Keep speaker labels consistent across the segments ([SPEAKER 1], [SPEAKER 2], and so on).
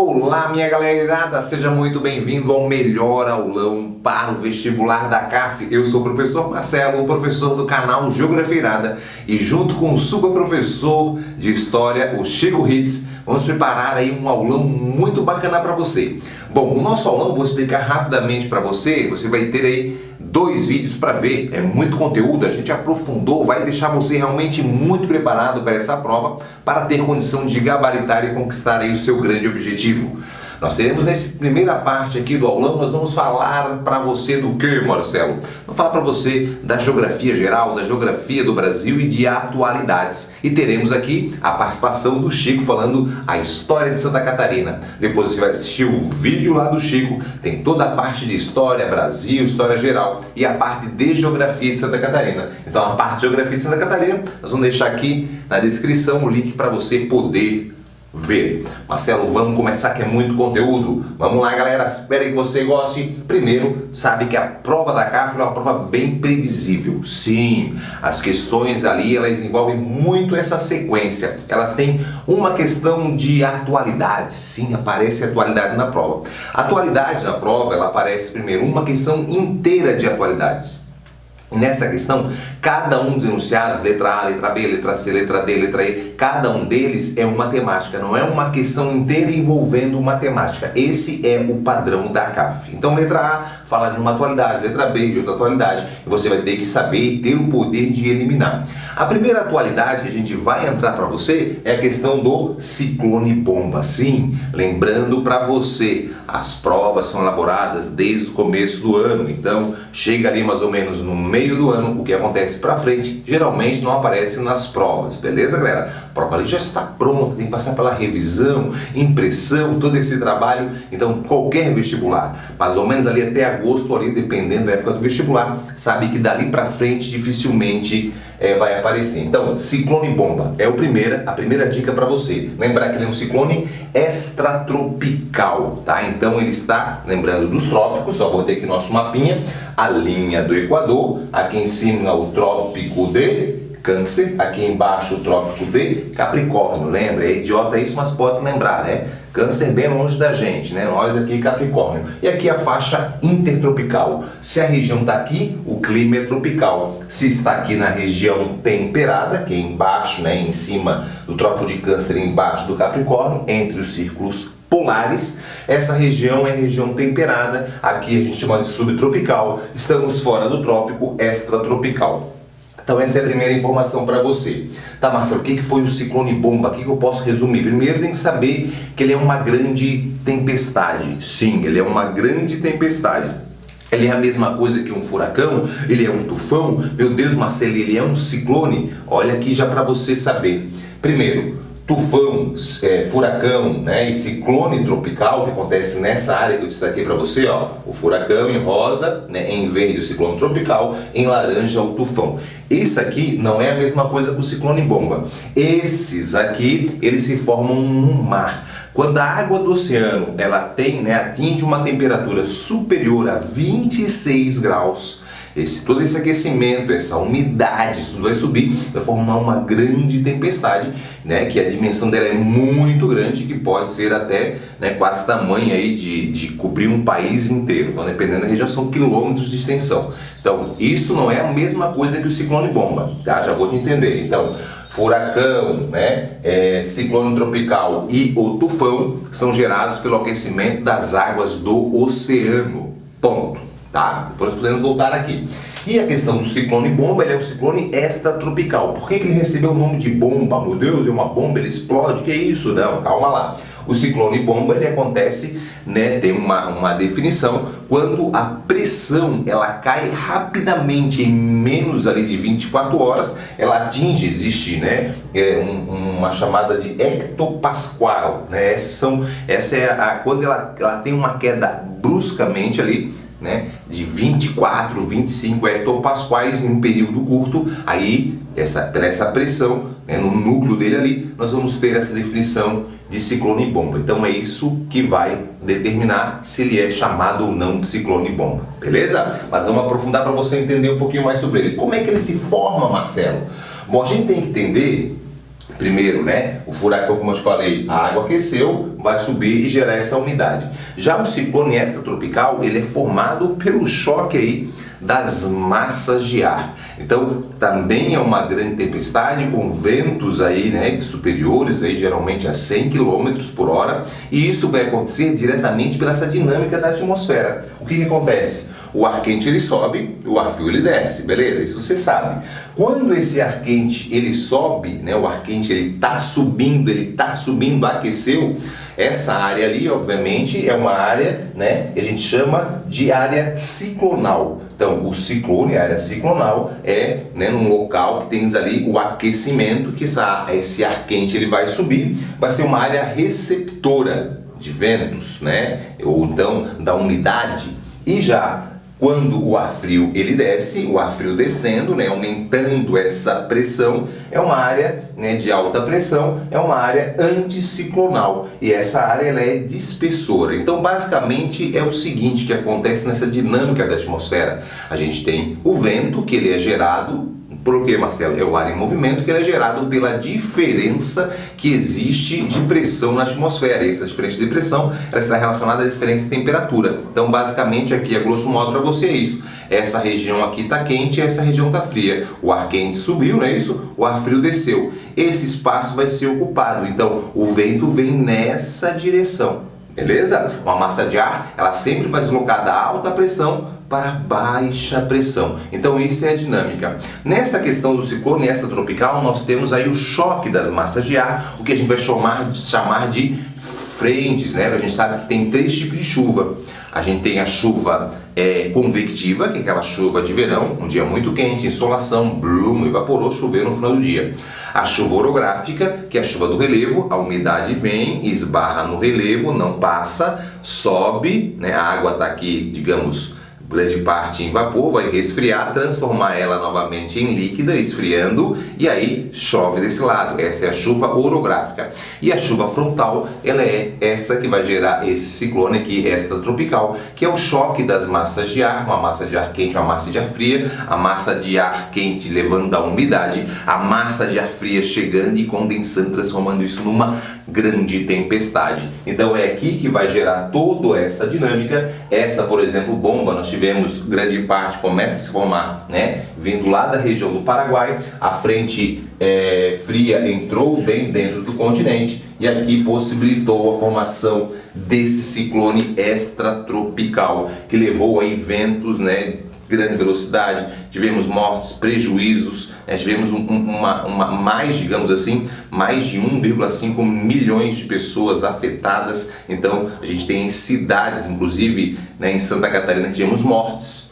[SPEAKER 1] Olá, minha galera, seja muito bem-vindo ao melhor aulão para o vestibular da CAF. Eu sou o professor Marcelo, o professor do canal Geografia Irada, e junto com o super professor de História, o Chico Hitz, vamos preparar aí um aulão muito bacana para você. Bom, o nosso aulão, vou explicar rapidamente para você, você vai ter aí 2 vídeos para ver, é muito conteúdo, a gente aprofundou, vai deixar você realmente muito preparado para essa prova, para ter condição de gabaritar e conquistar aí o seu grande objetivo. Nós teremos nessa primeira parte aqui do aulão, nós vamos falar para você do que, Marcelo? Vamos falar para você da geografia geral, da geografia do Brasil e de atualidades. E teremos aqui a participação do Chico falando a história de Santa Catarina. Depois você vai assistir o vídeo lá do Chico, tem toda a parte de história, Brasil, história geral e a parte de geografia de Santa Catarina. Então a parte de geografia de Santa Catarina, nós vamos deixar aqui na descrição o link para você poder ver. Marcelo, vamos começar que é muito conteúdo. Vamos lá, galera, espero que você goste. Primeiro, sabe que a prova da CAF é uma prova bem previsível. Sim, as questões ali, elas envolvem muito essa sequência. Elas têm uma questão de atualidade. Sim, aparece atualidade na prova. Atualidade na prova, ela aparece primeiro uma questão inteira de atualidades. Nessa questão, cada um dos enunciados, letra A, letra B, letra C, letra D, letra E, cada um deles é uma temática, não é uma questão inteira envolvendo uma temática. Esse é o padrão da CAF. Então, letra A fala de uma atualidade, letra B de outra atualidade, e você vai ter que saber e ter o poder de eliminar. A primeira atualidade que a gente vai entrar para você é a questão do ciclone bomba. Sim, lembrando para você, as provas são elaboradas desde o começo do ano, então chega ali mais ou menos no meio do ano, o que acontece para frente geralmente não aparece nas provas, beleza, galera? A prova ali já está pronta, tem que passar pela revisão, impressão, todo esse trabalho. Então qualquer vestibular, mais ou menos ali até agosto, ali dependendo da época do vestibular, sabe que dali para frente dificilmente vai aparecer. Então, ciclone bomba é a primeira dica para você. Lembrar que ele é um ciclone extratropical, tá? Então ele está, lembrando dos trópicos, só botei aqui nosso mapinha, a linha do Equador, aqui em cima o trópico de Câncer, aqui embaixo o trópico de Capricórnio. Lembra, é idiota isso, mas pode lembrar, né? Câncer bem longe da gente, né? Nós aqui Capricórnio. E aqui a faixa intertropical. Se a região está aqui, o clima é tropical. Se está aqui na região temperada, que é embaixo, né? Em cima do trópico de Câncer, embaixo do Capricórnio, entre os círculos polares, essa região é região temperada. Aqui a gente chama de subtropical. Estamos fora do trópico extratropical. Então essa é a primeira informação para você. Tá, Marcelo, o que foi o ciclone bomba? O que eu posso resumir? Primeiro tem que saber que ele é uma grande tempestade. Sim, ele é uma grande tempestade. Ele é a mesma coisa que um furacão? Ele é um tufão? Meu Deus, Marcelo, ele é um ciclone? Olha aqui já para você saber. Primeiro, tufão, furacão, né, e ciclone tropical, que acontece nessa área que eu destaquei para você, ó, o furacão em rosa, né, em verde o ciclone tropical, em laranja o tufão. Isso aqui não é a mesma coisa que o ciclone bomba. Esses aqui, eles se formam no mar. Quando a água do oceano ela tem, né, atinge uma temperatura superior a 26 graus, todo esse aquecimento, essa umidade, isso tudo vai subir, vai formar uma grande tempestade, né, que a dimensão dela é muito grande, que pode ser até, né, quase tamanho aí de cobrir um país inteiro. Então, dependendo da região, são quilômetros de extensão. Então, isso não é a mesma coisa que o ciclone bomba, tá? Já vou te entender. Então, furacão, né, ciclone tropical e o tufão são gerados pelo aquecimento das águas do oceano. Ponto. Tá? Depois podemos voltar aqui. E a questão do ciclone bomba, ele é um ciclone extratropical. Por que ele recebeu o nome de bomba? Meu Deus, é uma bomba, ele explode, que é isso? Não, calma lá. O ciclone bomba, ele acontece, né, tem uma definição, quando a pressão, ela cai rapidamente, em menos ali de 24 horas, ela atinge, existe, né, uma chamada de hectopascal, né, essa é quando ela tem uma queda bruscamente ali, né, de 24, 25 hectopascais em um período curto, aí essa pressão, né, no núcleo dele ali, nós vamos ter essa definição de ciclone bomba. Então é isso que vai determinar se ele é chamado ou não de ciclone bomba, beleza? Mas vamos aprofundar para você entender um pouquinho mais sobre ele. Como é que ele se forma, Marcelo? Bom, a gente tem que entender Primeiro, né, o furacão, como eu te falei, a água aqueceu, vai subir e gerar essa umidade. Já o ciclone extratropical, ele é formado pelo choque aí das massas de ar. Então, também é uma grande tempestade com ventos aí, né, superiores aí geralmente a 100 km por hora, e isso vai acontecer diretamente pela essa dinâmica da atmosfera. O que acontece? O ar quente ele sobe, o ar frio ele desce, beleza? Isso você sabe. Quando esse ar quente ele sobe, né, o ar quente ele tá subindo, aqueceu, essa área ali, obviamente, é uma área, né, que a gente chama de área ciclonal. Então, o ciclone, a área ciclonal, é, né, num local que tem ali o aquecimento, que esse ar quente ele vai subir, vai ser uma área receptora de ventos, né, ou então da umidade. E já quando o ar frio ele desce, o ar frio descendo, né, aumentando essa pressão, é uma área, né, de alta pressão, é uma área anticiclonal, e essa área ela é dispersora. Então basicamente é o seguinte que acontece nessa dinâmica da atmosfera. A gente tem o vento, que ele é gerado por quê, Marcelo? É o ar em movimento, que ele é gerado pela diferença que existe de pressão na atmosfera. E essa diferença de pressão ela está relacionada à diferença de temperatura. Então, basicamente, aqui, a grosso modo, para você é isso. Essa região aqui está quente e essa região está fria. O ar quente subiu, não é isso? O ar frio desceu. Esse espaço vai ser ocupado. Então, o vento vem nessa direção. Beleza? Uma massa de ar, ela sempre vai deslocar da alta pressão para baixa pressão. Então isso é a dinâmica. Nessa questão do ciclone extratropical, nós temos aí o choque das massas de ar, o que a gente vai chamar de frentes, né? A gente sabe que tem 3 tipos de chuva. A gente tem a chuva convectiva, que é aquela chuva de verão, um dia muito quente, insolação, blum, evaporou, choveu no final do dia. A chuva orográfica, que é a chuva do relevo, a umidade vem, esbarra no relevo, não passa, sobe, né? A água está aqui, digamos, grande parte em vapor, vai resfriar, transformar ela novamente em líquida, esfriando, e aí chove desse lado. Essa é a chuva orográfica. E a chuva frontal, ela é essa que vai gerar esse ciclone aqui extratropical, que é o choque das massas de ar, uma massa de ar quente, uma massa de ar fria, a massa de ar quente levando a umidade, a massa de ar fria chegando e condensando, transformando isso numa grande tempestade. Então é aqui que vai gerar toda essa dinâmica. Essa, por exemplo, bomba, nós tivemos grande parte, começa a se formar, né, vindo lá da região do Paraguai, a frente fria entrou bem dentro do continente e aqui possibilitou a formação desse ciclone extratropical, que levou aí ventos, né, grande velocidade, tivemos mortes, prejuízos, tivemos mais, digamos assim, mais de 1,5 milhões de pessoas afetadas. Então a gente tem cidades, inclusive, né, em Santa Catarina, que tivemos mortes.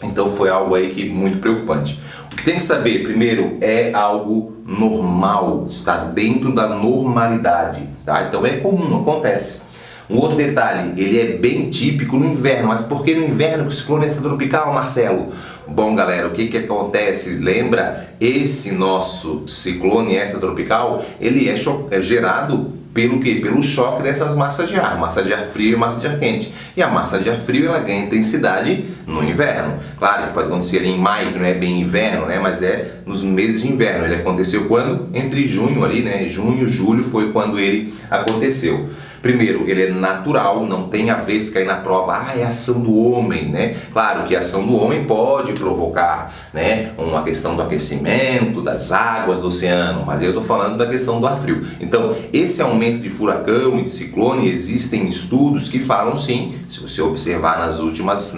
[SPEAKER 1] Então foi algo aí que muito preocupante. O que tem que saber, primeiro, é algo normal, está dentro da normalidade, tá? Então é comum, acontece. Um outro detalhe, ele é bem típico no inverno. Mas por que no inverno que o ciclone extratropical, Marcelo? Bom, galera, o que acontece? Lembra, esse nosso ciclone extratropical, ele é gerado pelo quê? Pelo choque dessas massas de ar, massa de ar frio e massa de ar quente. E a massa de ar frio, ela ganha intensidade no inverno. Claro, pode acontecer ali em maio, que não é bem inverno, né? Mas é nos meses de inverno. Ele aconteceu quando? Entre junho ali, né? Junho, julho foi quando ele aconteceu. Primeiro, ele é natural, não tem a ver se cair na prova, é ação do homem, né? Claro que a ação do homem pode provocar, né, uma questão do aquecimento, das águas do oceano, mas eu estou falando da questão do ar frio. Então, esse aumento de furacão e de ciclone, existem estudos que falam sim, se você observar nas últimas,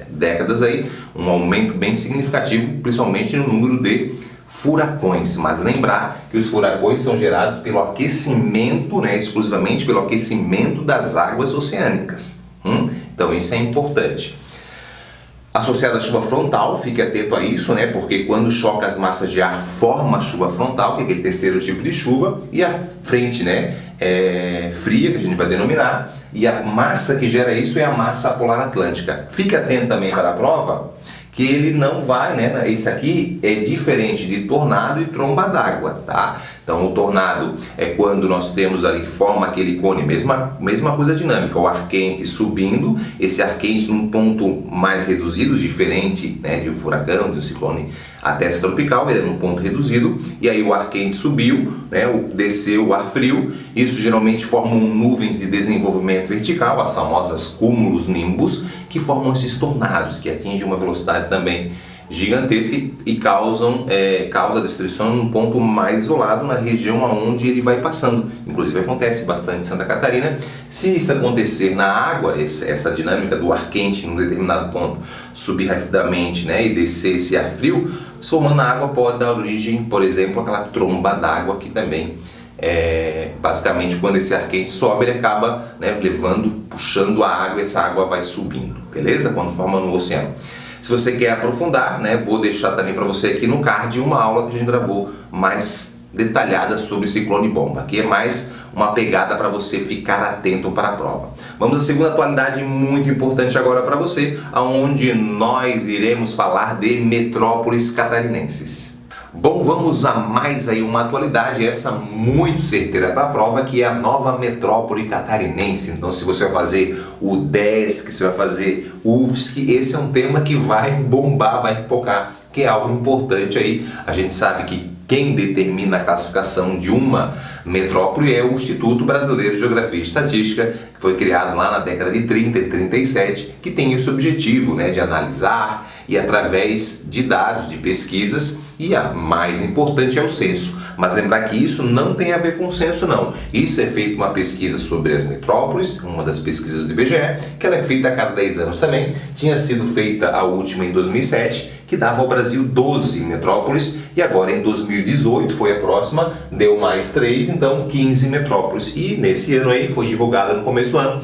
[SPEAKER 1] décadas aí, um aumento bem significativo, principalmente no número de furacões, mas lembrar que os furacões são gerados pelo aquecimento, exclusivamente pelo aquecimento das águas oceânicas. Então isso é importante. Associado à chuva frontal, fique atento a isso, porque quando choca as massas de ar, forma a chuva frontal, que é aquele terceiro tipo de chuva, e a frente, fria, que a gente vai denominar, e a massa que gera isso é a massa polar atlântica. Fique atento também para a prova, que ele não vai, esse aqui é diferente de tornado e tromba d'água, tá? Então o tornado é quando nós temos ali, forma aquele cone, mesma coisa dinâmica, o ar quente subindo, esse ar quente num ponto mais reduzido, diferente, né, de um furacão, de um ciclone até tropical, ele é num ponto reduzido, e aí o ar quente subiu, né, desceu o ar frio, isso geralmente formam nuvens de desenvolvimento vertical, as famosas cúmulos nimbus, que formam esses tornados, que atingem uma velocidade também gigantesca e causa destruição num ponto mais isolado na região onde ele vai passando. Inclusive acontece bastante em Santa Catarina. Se isso acontecer na água, essa dinâmica do ar quente num determinado ponto subir rapidamente, né, e descer esse ar frio, formando a água pode dar origem, por exemplo, àquela tromba d'água que também basicamente quando esse ar quente sobe, ele acaba, né, puxando a água, e essa água vai subindo, beleza? Quando forma no oceano. Se você quer aprofundar, né, vou deixar também para você aqui no card uma aula que a gente gravou mais detalhada sobre ciclone bomba. Aqui é mais uma pegada para você ficar atento para a prova. Vamos à segunda atualidade muito importante agora para você, onde nós iremos falar de metrópoles catarinenses. Bom, vamos a mais aí uma atualidade, essa muito certeira para a prova, que é a nova metrópole catarinense. Então, se você vai fazer o DESC, se vai fazer o UFSC, esse é um tema que vai bombar, vai pipocar, que é algo importante aí. A gente sabe que quem determina a classificação de uma metrópole é o Instituto Brasileiro de Geografia e Estatística, que foi criado lá na década de 30 e 37, que tem esse objetivo, né, de analisar e através de dados, de pesquisas, e a mais importante é o censo. Mas lembrar que isso não tem a ver com o censo, não. Isso é feito uma pesquisa sobre as metrópoles, uma das pesquisas do IBGE, que ela é feita a cada 10 anos também. Tinha sido feita a última em 2007, que dava ao Brasil 12 metrópoles, e agora em 2018 foi a próxima, deu mais 3, então 15 metrópoles. E nesse ano aí foi divulgada no começo do ano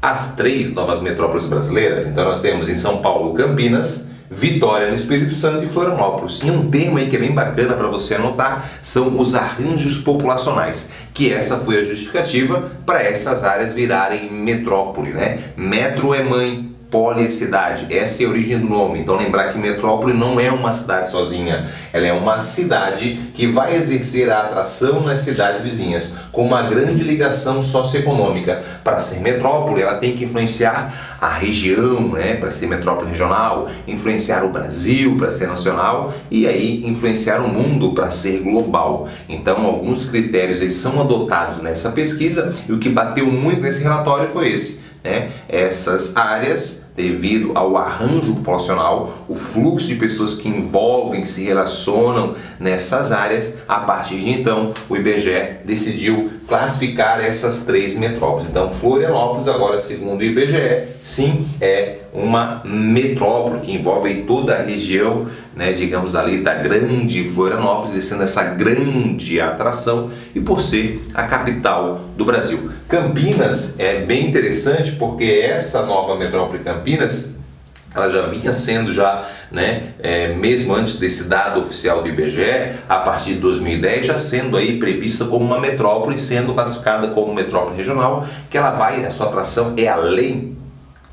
[SPEAKER 1] as 3 novas metrópoles brasileiras. Então nós temos em São Paulo, Campinas, Vitória no Espírito Santo e Florianópolis. E um tema aí que é bem bacana para você anotar são os arranjos populacionais, que essa foi a justificativa para essas áreas virarem metrópole, né? Metro é mãe, poli é cidade, essa é a origem do nome. Então lembrar que metrópole não é uma cidade sozinha, ela é uma cidade que vai exercer a atração nas cidades vizinhas, com uma grande ligação socioeconômica. Para ser metrópole, ela tem que influenciar a região, né, para ser metrópole regional, influenciar o Brasil para ser nacional e aí influenciar o mundo para ser global. Então alguns critérios aí são adotados nessa pesquisa e o que bateu muito nesse relatório foi esse, né? Essas áreas, devido ao arranjo populacional, o fluxo de pessoas que envolvem, se relacionam nessas áreas, a partir de então o IBGE decidiu classificar essas 3 metrópoles. Então Florianópolis agora, segundo o IBGE, sim, é uma metrópole que envolve toda a região, né, digamos ali da grande Florianópolis, e sendo essa grande atração e por ser a capital do Brasil. Campinas é bem interessante porque essa nova metrópole Campinas, ela já vinha sendo mesmo antes desse dado oficial do IBGE, a partir de 2010, já sendo aí prevista como uma metrópole, sendo classificada como metrópole regional, que ela vai, a sua atração é além,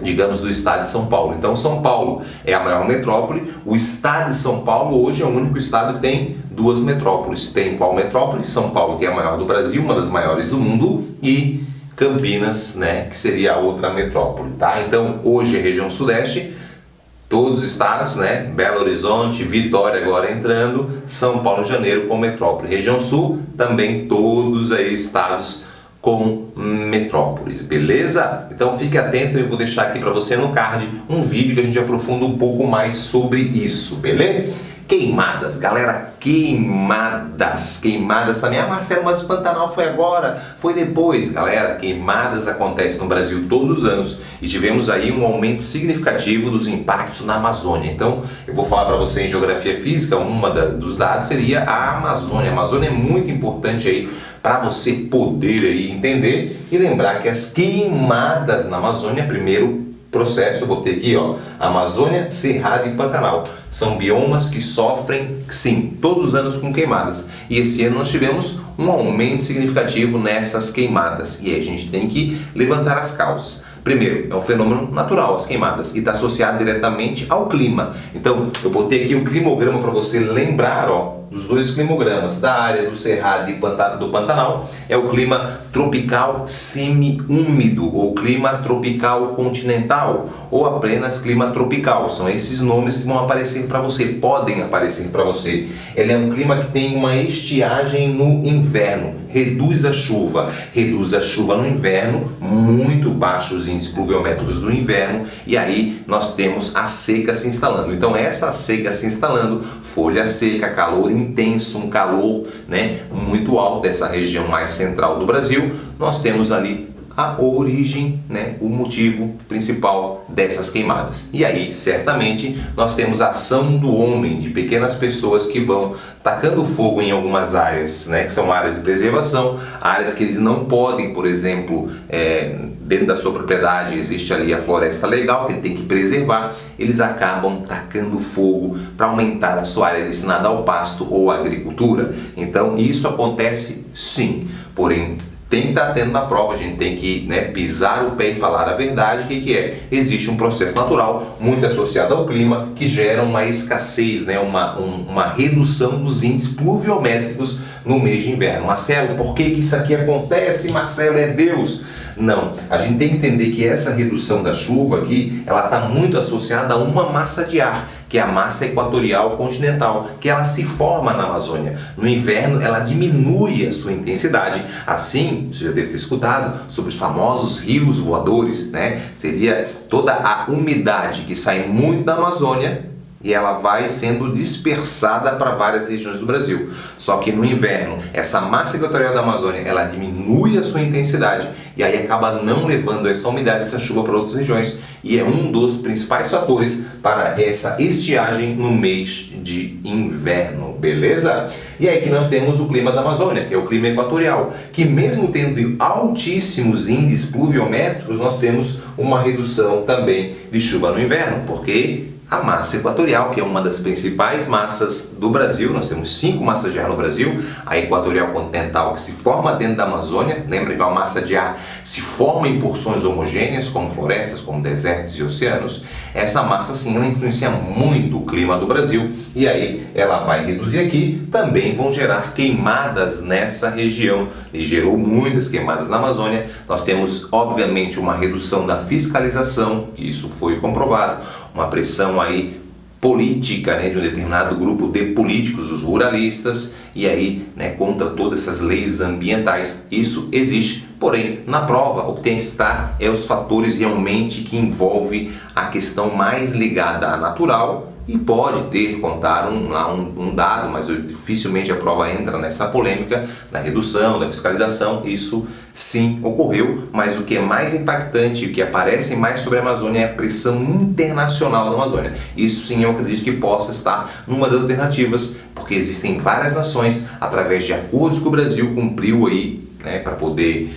[SPEAKER 1] digamos, do estado de São Paulo. Então São Paulo é a maior metrópole, o estado de São Paulo hoje é o único estado que tem 2 metrópoles. Tem qual metrópole? São Paulo, que é a maior do Brasil, uma das maiores do mundo, e Campinas, né, que seria a outra metrópole, tá? Então hoje é região sudeste, todos os estados, né, Belo Horizonte, Vitória agora entrando, São Paulo e Janeiro com metrópole. Região sul, também todos aí estados com metrópoles, beleza? Então fique atento, eu vou deixar aqui para você no card um vídeo que a gente aprofunda um pouco mais sobre isso, beleza? Queimadas, galera, queimadas também. Ah, Marcelo, mas o Pantanal foi agora, foi depois. Galera, queimadas acontecem no Brasil todos os anos e tivemos aí um aumento significativo dos impactos na Amazônia. Então, eu vou falar para você em geografia física, dos dados seria a Amazônia. A Amazônia é muito importante aí para você poder aí entender e lembrar que as queimadas na Amazônia, primeiro processo, eu botei aqui, ó, Amazônia, Cerrado e Pantanal. São biomas que sofrem, sim, todos os anos com queimadas. E esse ano nós tivemos um aumento significativo nessas queimadas. E aí a gente tem que levantar as causas. Primeiro, é um fenômeno natural, as queimadas, e está associado diretamente ao clima. Então, eu botei aqui o climograma para você lembrar, ó, dos dois climogramas, da área do Cerrado e do Pantanal, é o clima tropical semi-úmido, ou clima tropical continental, ou apenas clima tropical. São esses nomes que vão aparecer para você, podem aparecer para você. Ele é um clima que tem uma estiagem no inverno, reduz a chuva no inverno, muito baixos índices pluviométricos no inverno, e aí nós temos a seca se instalando. Então essa seca se instalando, folha seca, calor intenso, um calor, né, muito alto dessa região mais central do Brasil, nós temos ali a origem, né, o motivo principal dessas queimadas. E aí, certamente, nós temos a ação do homem, de pequenas pessoas que vão tacando fogo em algumas áreas, né, que são áreas de preservação, áreas que eles não podem, por exemplo, dentro da sua propriedade existe ali a floresta legal que ele tem que preservar, eles acabam tacando fogo para aumentar a sua área destinada ao pasto ou à agricultura. Então, isso acontece sim, porém, tem que estar atento na prova, a gente tem que, né, pisar o pé e falar a verdade. O que é? Existe um processo natural muito associado ao clima que gera uma escassez, né, uma redução dos índices pluviométricos no mês de inverno. Marcelo, por que isso aqui acontece? Marcelo, é Deus? Não, a gente tem que entender que essa redução da chuva aqui, ela está muito associada a uma massa de ar, que é a massa equatorial continental, que ela se forma na Amazônia. No inverno, ela diminui a sua intensidade. Assim, você já deve ter escutado sobre os famosos rios voadores, né? Seria toda a umidade que sai muito da Amazônia e ela vai sendo dispersada para várias regiões do Brasil. Só que no inverno, essa massa equatorial da Amazônia, ela diminui a sua intensidade e aí acaba não levando essa umidade, essa chuva para outras regiões, e é um dos principais fatores para essa estiagem no mês de inverno, beleza? E aí que nós temos o clima da Amazônia, que é o clima equatorial, que mesmo tendo altíssimos índices pluviométricos, nós temos uma redução também de chuva no inverno, porque a massa equatorial, que é uma das principais massas do Brasil, nós temos 5 massas de ar no Brasil, a equatorial continental que se forma dentro da Amazônia, lembra que a massa de ar se forma em porções homogêneas, como florestas, como desertos e oceanos. Essa massa sim, ela influencia muito o clima do Brasil, e aí ela vai reduzir aqui, também vão gerar queimadas nessa região, e gerou muitas queimadas na Amazônia. Nós temos obviamente uma redução da fiscalização, isso foi comprovado, uma pressão aí política, né, de um determinado grupo de políticos, os ruralistas, e aí, né, contra todas essas leis ambientais. Isso existe, porém, na prova, o que tem que estar é os fatores realmente que envolvem a questão mais ligada à natural, e pode contar um dado, mas dificilmente a prova entra nessa polêmica da redução, da fiscalização. Isso sim ocorreu, mas o que é mais impactante, o que aparece mais sobre a Amazônia é a pressão internacional da Amazônia. Isso sim eu acredito que possa estar numa das alternativas, porque existem várias nações, através de acordos que o Brasil cumpriu aí, né, para poder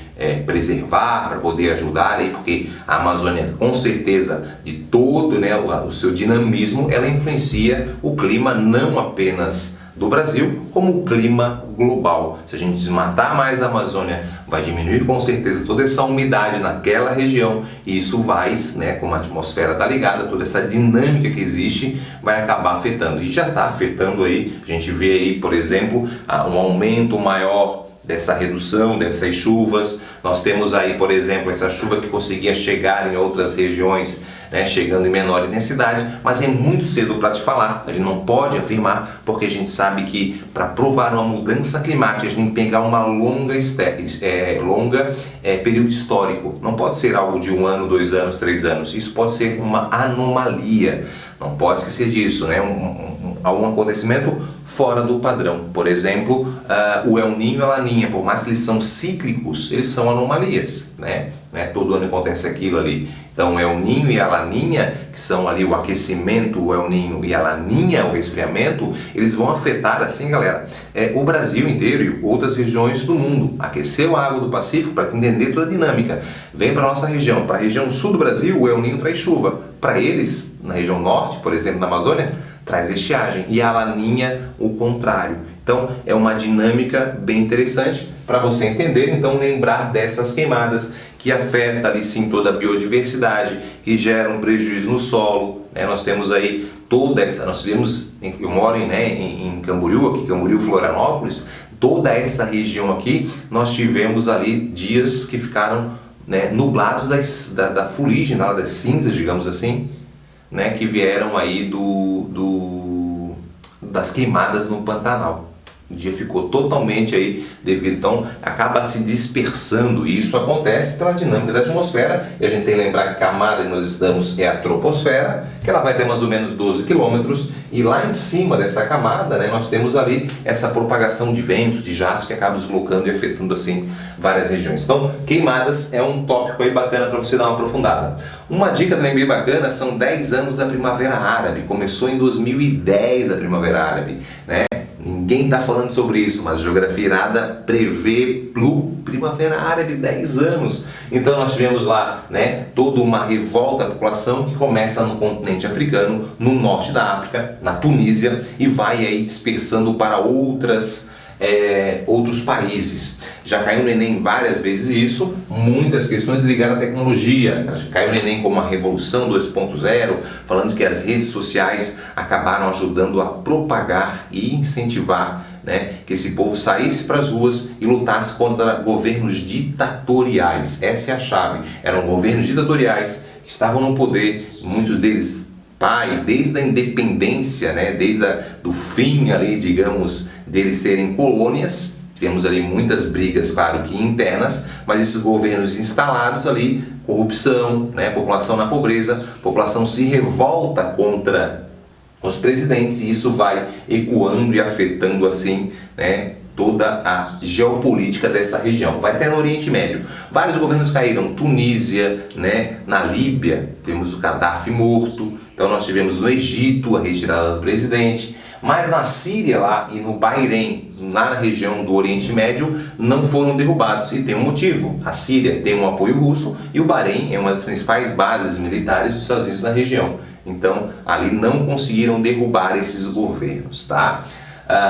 [SPEAKER 1] preservar, para poder ajudar aí, porque a Amazônia, com certeza, de todo, né, o seu dinamismo, ela influencia o clima não apenas do Brasil, como o clima global. Se a gente desmatar mais a Amazônia, vai diminuir com certeza toda essa umidade naquela região, e isso vai, né, como a atmosfera está ligada, toda essa dinâmica que existe vai acabar afetando, e já está afetando aí. A gente vê aí, por exemplo, um aumento maior dessa redução dessas chuvas. Nós temos aí, por exemplo, essa chuva que conseguia chegar em outras regiões, né, chegando em menor intensidade, mas é muito cedo para te falar, a gente não pode afirmar, porque a gente sabe que para provar uma mudança climática a gente tem que pegar uma longa período histórico. Não pode ser algo de 1 ano, 2 anos, 3 anos, isso pode ser uma anomalia, não pode esquecer disso, né? Um acontecimento fora do padrão. Por exemplo, o El Niño e a Laninha, por mais que eles são cíclicos, eles são anomalias, né? Todo ano acontece aquilo ali. Então, o El Niño e a Laninha, que são ali o aquecimento, o El Niño, e a Laninha, o resfriamento, eles vão afetar, assim, galera, o Brasil inteiro e outras regiões do mundo. Aqueceu a água do Pacífico para entender toda a dinâmica. Vem para a nossa região, para a região sul do Brasil, o El Niño traz chuva. Para eles, na região norte, por exemplo, na Amazônia, traz estiagem, e a Laninha o contrário. Então é uma dinâmica bem interessante para você entender, então lembrar dessas queimadas que afeta ali sim toda a biodiversidade, que gera um prejuízo no solo, né? Nós temos aí toda essa, nós tivemos, eu moro em Camboriú, aqui Camboriú, Florianópolis, toda essa região aqui, nós tivemos ali dias que ficaram, né, nublados da fuligem, das cinzas, digamos assim, né, que vieram aí das queimadas no Pantanal. O dia ficou totalmente aí devido, então acaba se dispersando, e isso acontece pela dinâmica da atmosfera. E a gente tem que lembrar que a camada que nós estamos é a troposfera, que ela vai ter mais ou menos 12 quilômetros, e lá em cima dessa camada, né, nós temos ali essa propagação de ventos, de jatos, que acabam deslocando e afetando assim várias regiões. Então, queimadas é um tópico aí bacana para você dar uma aprofundada. Uma dica também bem bacana, são 10 anos da Primavera Árabe. Começou em 2010 a Primavera Árabe, né? Ninguém está falando sobre isso, mas a Geografia Irada prevê Primavera Árabe, 10 anos. Então nós tivemos lá, né, toda uma revolta da população que começa no continente africano, no norte da África, na Tunísia, e vai aí dispersando para outros países. Já caiu no Enem várias vezes isso, muitas questões ligadas à tecnologia. Caiu no Enem como uma revolução 2.0, falando que as redes sociais acabaram ajudando a propagar e incentivar, né, que esse povo saísse para as ruas e lutasse contra governos ditatoriais. Essa é a chave. Eram governos ditatoriais que estavam no poder, muitos deles desde a independência, né, desde do fim ali, digamos, deles serem colônias. Tivemos ali muitas brigas, claro que internas, mas esses governos instalados ali, corrupção, né, população na pobreza, população se revolta contra os presidentes, e isso vai ecoando e afetando assim, né, toda a geopolítica dessa região. Vai até no Oriente Médio. Vários governos caíram, Tunísia, né, na Líbia, temos o Gaddafi morto, então nós tivemos no Egito a retirada do presidente, mas na Síria lá e no Bahrein, lá na região do Oriente Médio, não foram derrubados, e tem um motivo. A Síria tem um apoio russo e o Bahrein é uma das principais bases militares dos Estados Unidos na região. Então ali não conseguiram derrubar esses governos, tá?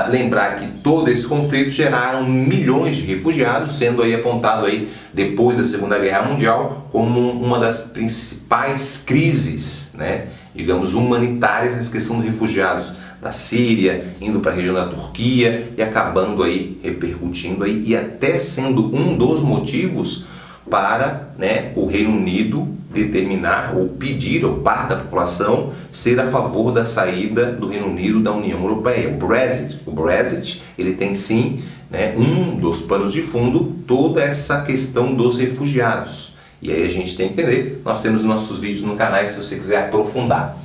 [SPEAKER 1] Lembrar que todo esse conflito geraram milhões de refugiados, sendo aí apontado aí depois da Segunda Guerra Mundial como uma das principais crises, né, digamos, humanitárias nessa questão dos refugiados da Síria, indo para a região da Turquia e acabando aí, repercutindo aí, e até sendo um dos motivos para, né, o Reino Unido determinar ou pedir, ou parte da população, ser a favor da saída do Reino Unido da União Europeia, o Brexit. O Brexit, ele tem sim, né, um dos panos de fundo, toda essa questão dos refugiados. E aí a gente tem que entender, nós temos nossos vídeos no canal se você quiser aprofundar.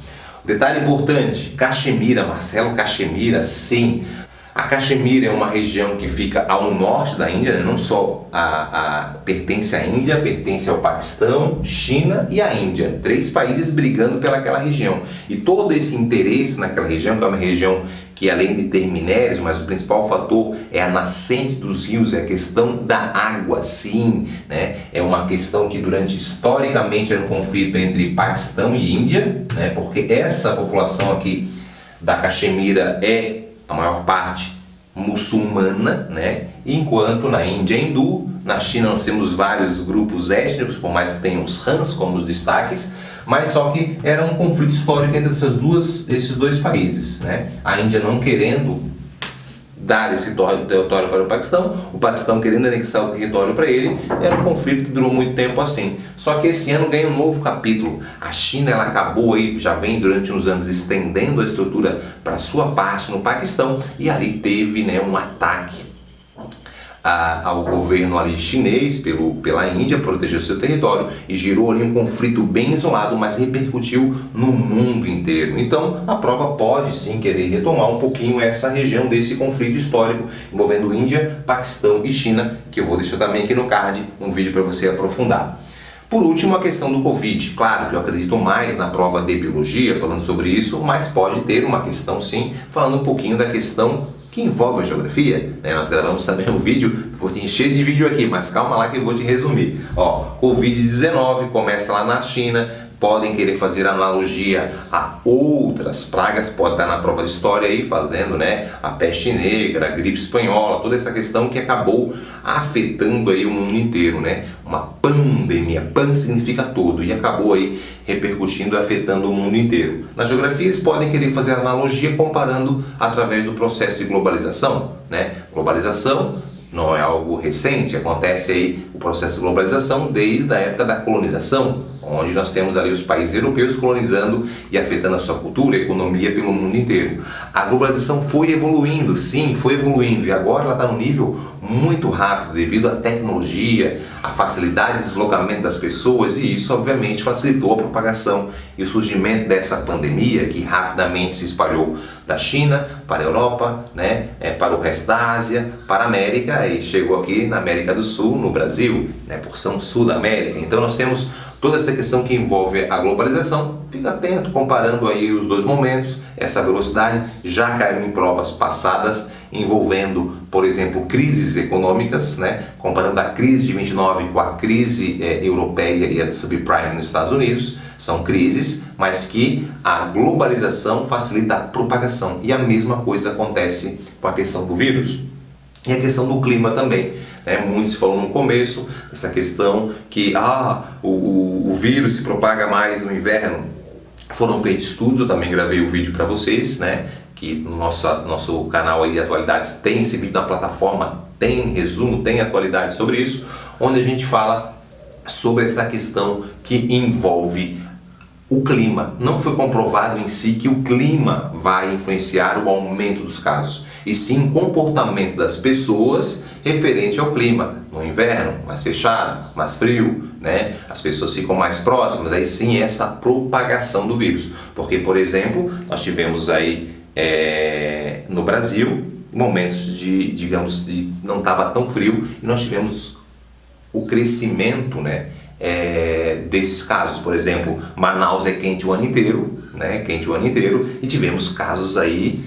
[SPEAKER 1] Detalhe importante, Caxemira, Marcelo Caxemira, sim. A Caxemira é uma região que fica ao norte da Índia, né? Não só pertence à Índia, pertence ao Paquistão, China e à Índia. 3 países brigando pelaquela região. E todo esse interesse naquela região, que é uma região que além de ter minérios, mas o principal fator é a nascente dos rios, é a questão da água, sim, né? É uma questão que historicamente era um conflito entre Paquistão e Índia, né? Porque essa população aqui da Caxemira é a maior parte muçulmana, né? Enquanto na Índia é hindu, na China nós temos vários grupos étnicos, por mais que tenham os Hans como os destaques, mas só que era um conflito histórico entre esses dois países, né? A Índia não querendo dar esse território para o Paquistão querendo anexar o território para ele, era um conflito que durou muito tempo assim. Só que esse ano ganha um novo capítulo. A China, ela acabou aí, já vem durante uns anos estendendo a estrutura para sua parte no Paquistão, e ali teve, né, um ataque ao governo ali chinês pela Índia, proteger seu território, e gerou ali um conflito bem isolado, mas repercutiu no mundo inteiro. Então a prova pode sim querer retomar um pouquinho essa região desse conflito histórico envolvendo Índia, Paquistão e China, que eu vou deixar também aqui no card um vídeo para você aprofundar. Por último, a questão do Covid. Claro que eu acredito mais na prova de biologia falando sobre isso, mas pode ter uma questão sim, falando um pouquinho da questão que envolve a geografia, né? Nós gravamos também um vídeo, vou te encher de vídeo aqui, mas calma lá que eu vou te resumir. Ó, Covid-19 começa lá na China, podem querer fazer analogia a outras pragas, pode estar na prova de história aí fazendo, né, a peste negra, a gripe espanhola, toda essa questão que acabou afetando aí o mundo inteiro, né? Uma pandemia, pan significa todo, e acabou aí repercutindo e afetando o mundo inteiro. Na geografia eles podem querer fazer analogia comparando através do processo de globalização, né? Globalização não é algo recente, acontece aí o processo de globalização desde a época da colonização, onde nós temos ali os países europeus colonizando e afetando a sua cultura e economia pelo mundo inteiro. A globalização foi evoluindo, sim, foi evoluindo, e agora ela está num nível muito rápido devido à tecnologia, à facilidade de deslocamento das pessoas, e isso obviamente facilitou a propagação e o surgimento dessa pandemia que rapidamente se espalhou da China para a Europa, né, para o resto da Ásia, para a América, e chegou aqui na América do Sul, no Brasil, né, porção sul da América. Então nós temos toda essa questão que envolve a globalização. Fica atento, comparando aí os dois momentos, essa velocidade já caiu em provas passadas envolvendo, por exemplo, crises econômicas, né? Comparando a crise de 29 com a crise europeia e a do subprime nos Estados Unidos. São crises, mas que a globalização facilita a propagação, e a mesma coisa acontece com a questão do vírus e a questão do clima também. Muito se falou no começo essa questão que o vírus se propaga mais no inverno. Foram feitos estudos, eu também gravei o vídeo para vocês, né? Que no nosso canal aí de atualidades tem esse vídeo na plataforma, tem resumo, tem atualidade sobre isso, onde a gente fala sobre essa questão que envolve o clima. Não foi comprovado em si que o clima vai influenciar o aumento dos casos, e sim o comportamento das pessoas referente ao clima. No inverno, mais fechado, mais frio, né? As pessoas ficam mais próximas, aí sim essa propagação do vírus. Porque, por exemplo, nós tivemos aí no Brasil momentos de não estava tão frio, e nós tivemos o crescimento, né, desses casos. Por exemplo, Manaus é quente o ano inteiro, né, quente o ano inteiro, e tivemos casos aí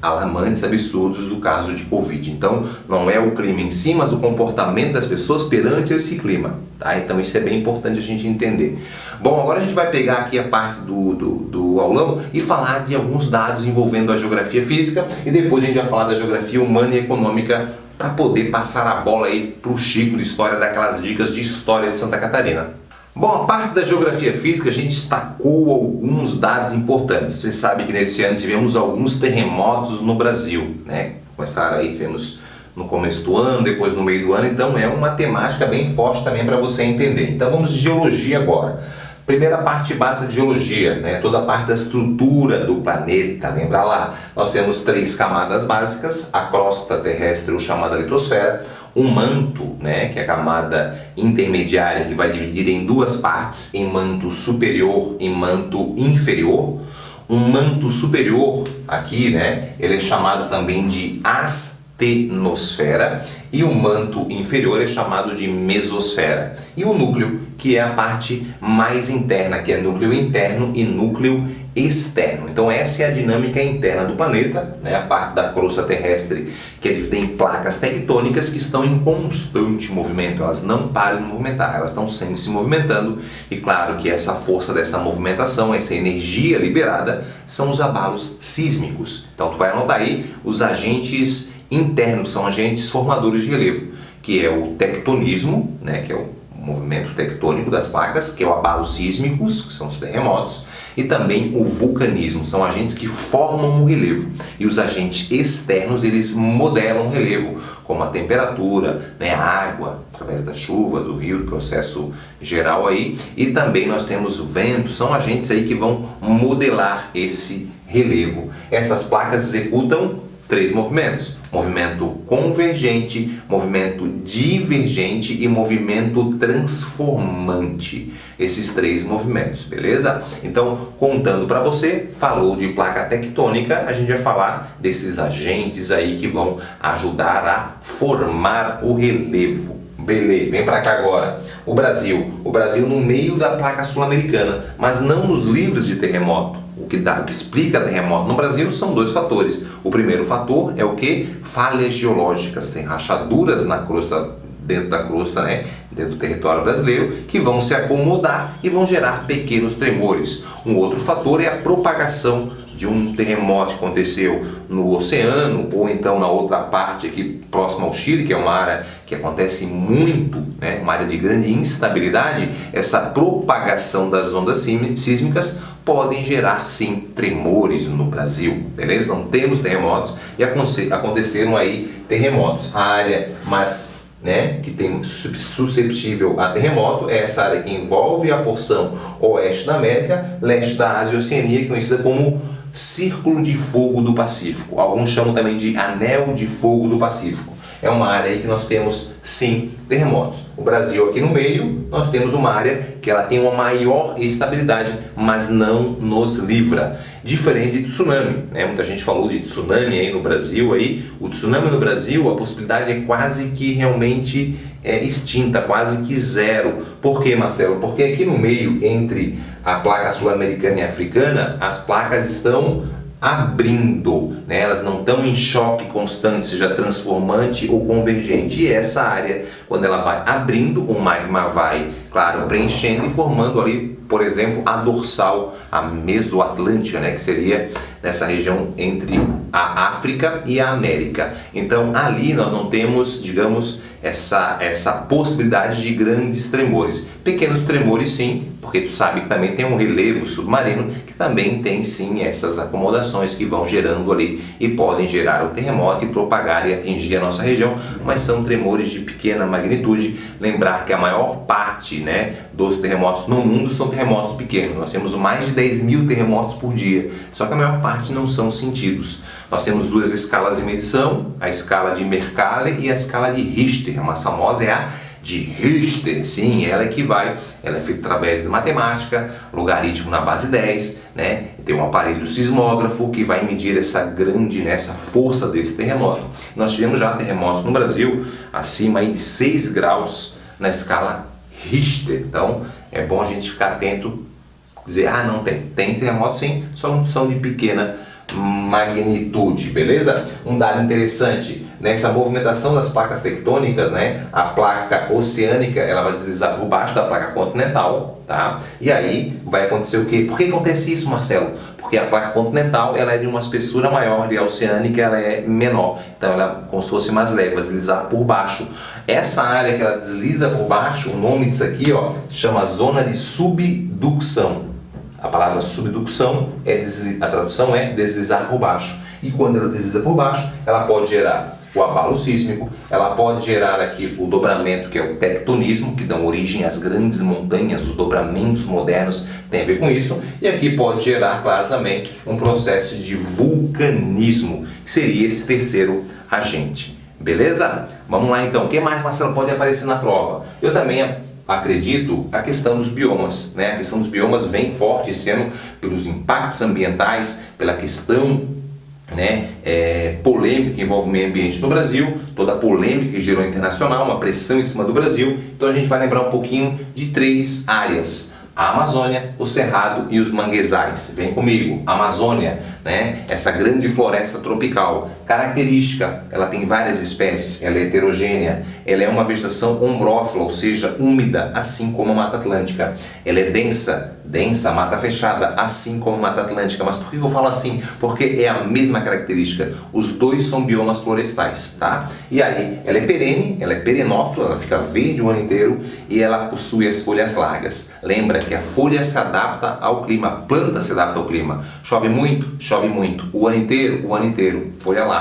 [SPEAKER 1] alarmantes, absurdos do caso de Covid. Então não é o clima em si, mas o comportamento das pessoas perante esse clima, tá? Então isso é bem importante a gente entender. Bom, agora a gente vai pegar aqui a parte do aulão e falar de alguns dados envolvendo a geografia física, e depois a gente vai falar da geografia humana e econômica, para poder passar a bola aí para o Chico de História, daquelas dicas de história de Santa Catarina. Bom, a parte da geografia física a gente destacou alguns dados importantes. Você sabe que nesse ano tivemos alguns terremotos no Brasil, né? Começaram aí, tivemos no começo do ano, depois no meio do ano, então é uma temática bem forte também para você entender. Então vamos de geologia agora. Primeira parte básica de geologia, né? Toda a parte da estrutura do planeta. Lembra lá, nós temos 3 camadas básicas: a crosta terrestre, ou chamada litosfera, um manto, né, que é a camada intermediária, que vai dividir em 2 partes, em manto superior e manto inferior. Um manto superior aqui, né, ele é chamado também de astenosfera, e o manto inferior é chamado de mesosfera. E o núcleo, que é a parte mais interna, que é núcleo interno e núcleo externo. Então essa é a dinâmica interna do planeta, né? A parte da crosta terrestre, que é dividida em placas tectônicas que estão em constante movimento, elas não param de movimentar, elas estão sempre se movimentando, e claro que essa força dessa movimentação, essa energia liberada, são os abalos sísmicos. Então tu vai anotar aí os agentes internos, são agentes formadores de relevo, que é o tectonismo, né, que é o movimento tectônico das placas, que é o abalo sísmicos, que são os terremotos, e também o vulcanismo, são agentes que formam o relevo. E os agentes externos, eles modelam o relevo, como a temperatura, né, a água, através da chuva, do rio, do processo geral aí, e também nós temos o vento, são agentes aí que vão modelar esse relevo. Essas placas executam 3 movimentos: movimento convergente, movimento divergente e movimento transformante. Esses 3 movimentos, beleza? Então, contando para você, falou de placa tectônica, a gente vai falar desses agentes aí que vão ajudar a formar o relevo. Beleza, vem para cá agora. O Brasil no meio da placa sul-americana, mas não nos livros de terremoto. O que explica terremoto no Brasil são 2 fatores. O primeiro fator é o que? Falhas geológicas. Tem rachaduras na crosta dentro da crosta, né, dentro do território brasileiro, que vão se acomodar e vão gerar pequenos tremores. Um outro fator é a propagação de um terremoto que aconteceu no oceano ou então na outra parte aqui próxima ao Chile, que é uma área que acontece muito, né, uma área de grande instabilidade. Essa propagação das ondas sísmicas podem gerar sim tremores no Brasil, beleza? Não temos terremotos e aconteceram aí terremotos. A área mais, né, que tem susceptível a terremoto é essa área que envolve a porção oeste da América, leste da Ásia e Oceania, que é conhecida como Círculo de Fogo do Pacífico. Alguns chamam também de Anel de Fogo do Pacífico. É uma área aí que nós temos sim terremotos. O Brasil aqui no meio, nós temos uma área que ela tem uma maior estabilidade, mas não nos livra. Diferente de tsunami, né? Muita gente falou de tsunami aí no Brasil. O tsunami no Brasil, a possibilidade é quase que realmente extinta, quase que zero. Por quê, Marcelo? Porque aqui no meio, entre a placa sul-americana e africana, as placas estão abrindo, né? Elas não estão em choque constante, seja transformante ou convergente. E essa área, quando ela vai abrindo, o magma vai, claro, preenchendo e formando ali, por exemplo, a dorsal, a Mesoatlântica, né? Que seria nessa região entre a África e a América. Então ali nós não temos, digamos, essa possibilidade de grandes tremores. Pequenos tremores sim, porque tu sabe que também tem um relevo submarino que também tem sim essas acomodações que vão gerando ali e podem gerar o terremoto e propagar e atingir a nossa região, mas são tremores de pequena magnitude. Lembrar que a maior parte, né, dos terremotos no mundo são terremotos pequenos. Nós temos mais de 10 mil terremotos por dia, só que a maior parte não são sentidos. Nós temos duas escalas de medição, a escala de Mercalli e a escala de Richter. A mais famosa é a de Richter, sim, ela é feita através de matemática, logaritmo na base 10, né? Tem um aparelho sismógrafo que vai medir essa grande, né, essa força desse terremoto. Nós tivemos já terremotos no Brasil acima aí de 6 graus na escala Richter, então é bom a gente ficar atento, dizer, não tem terremoto sim, só são de pequena magnitude, beleza? Um dado interessante, nessa movimentação das placas tectônicas, né, a placa oceânica ela vai deslizar por baixo da placa continental, tá? E aí vai acontecer o quê? Por que acontece isso, Marcelo? Porque a placa continental ela é de uma espessura maior e a oceânica ela é menor, então ela é como se fosse mais leve, vai deslizar por baixo. Essa área que ela desliza por baixo, o nome disso aqui, ó, chama zona de subducção. A palavra subducção, a tradução é deslizar por baixo. E quando ela desliza por baixo, ela pode gerar o abalo sísmico, ela pode gerar aqui o dobramento, que é o tectonismo, que dão origem às grandes montanhas, os dobramentos modernos têm a ver com isso. E aqui pode gerar, claro, também um processo de vulcanismo, que seria esse terceiro agente. Beleza? Vamos lá então. O que mais, Marcelo, pode aparecer na prova? Eu também acredito a questão dos biomas, né? A questão dos biomas vem forte esse ano pelos impactos ambientais, pela questão, né, polêmica que envolve o meio ambiente no Brasil, toda a polêmica que gerou internacional, uma pressão em cima do Brasil. Então a gente vai lembrar um pouquinho de 3 áreas: a Amazônia, o Cerrado e os manguezais. Vem comigo. Amazônia, né? Essa grande floresta tropical. Característica, ela tem várias espécies, ela é heterogênea, ela é uma vegetação ombrófila, ou seja, úmida, assim como a Mata Atlântica. Ela é densa, mata fechada, assim como a Mata Atlântica. Mas por que eu falo assim? Porque é a mesma característica. Os dois são biomas florestais, tá? E aí, ela é perene, ela é perenófila, ela fica verde o ano inteiro e ela possui as folhas largas. Lembra que a folha se adapta ao clima, a planta se adapta ao clima. Chove muito, o ano inteiro, folha larga.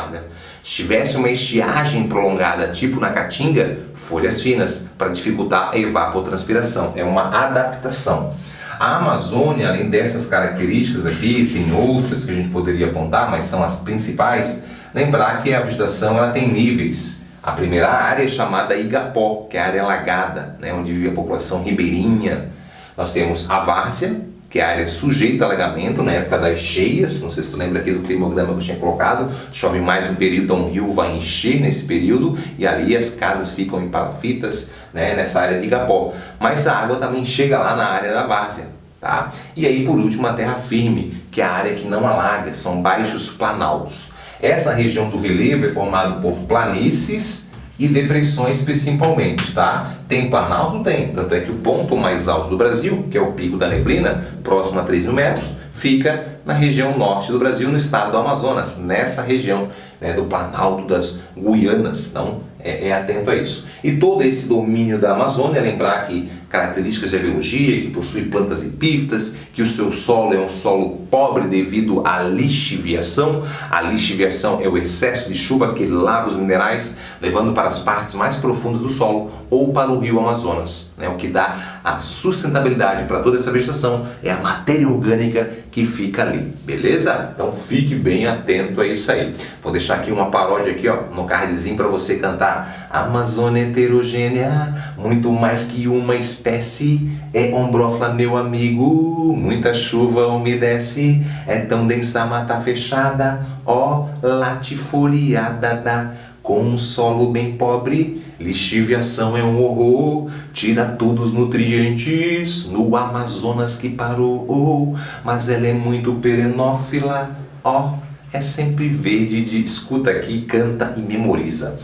[SPEAKER 1] Se tivesse uma estiagem prolongada, tipo na Caatinga, folhas finas, para dificultar a evapotranspiração. É uma adaptação. A Amazônia, além dessas características aqui, tem outras que a gente poderia apontar, mas são as principais. Lembrar que a vegetação ela tem níveis. A primeira área é chamada Igapó, que é a área alagada, né, onde vive a população ribeirinha. Nós temos a várzea, que é a área sujeita a alagamento na época das cheias. Não sei se tu lembra aqui do climograma que eu tinha colocado. Chove mais um período, então o rio vai encher nesse período e ali as casas ficam em palafitas, né, nessa área de Igapó. Mas a água também chega lá na área da várzea, tá? E aí por último a terra firme, que é a área que não alaga, são baixos planaltos. Essa região do relevo é formada por planícies e depressões principalmente, tá? Tem Planalto? Tem. Tanto é que o ponto mais alto do Brasil, que é o Pico da Neblina, próximo a 3.000 metros, fica na região norte do Brasil, no estado do Amazonas, nessa região, né, do Planalto das Guianas. Então, é atento a isso. E todo esse domínio da Amazônia, lembrar que características de biologia, que possui plantas epífitas, que o seu solo é um solo pobre devido à lixiviação. A lixiviação é o excesso de chuva que lava os minerais, levando para as partes mais profundas do solo ou para o rio Amazonas, né? O que dá a sustentabilidade para toda essa vegetação é a matéria orgânica que fica ali, beleza? Então fique bem atento a isso aí. Vou deixar aqui uma paródia aqui, ó, no cardzinho para você cantar. Amazônia heterogênea, muito mais que uma espécie, é ombrófila meu amigo, muita chuva umedece, é tão densa a mata fechada, ó latifoliada, com um solo bem pobre, lixiviação é um horror, tira todos os nutrientes no Amazonas que parou, mas ela é muito perenófila, ó, é sempre verde, escuta aqui, canta e memoriza.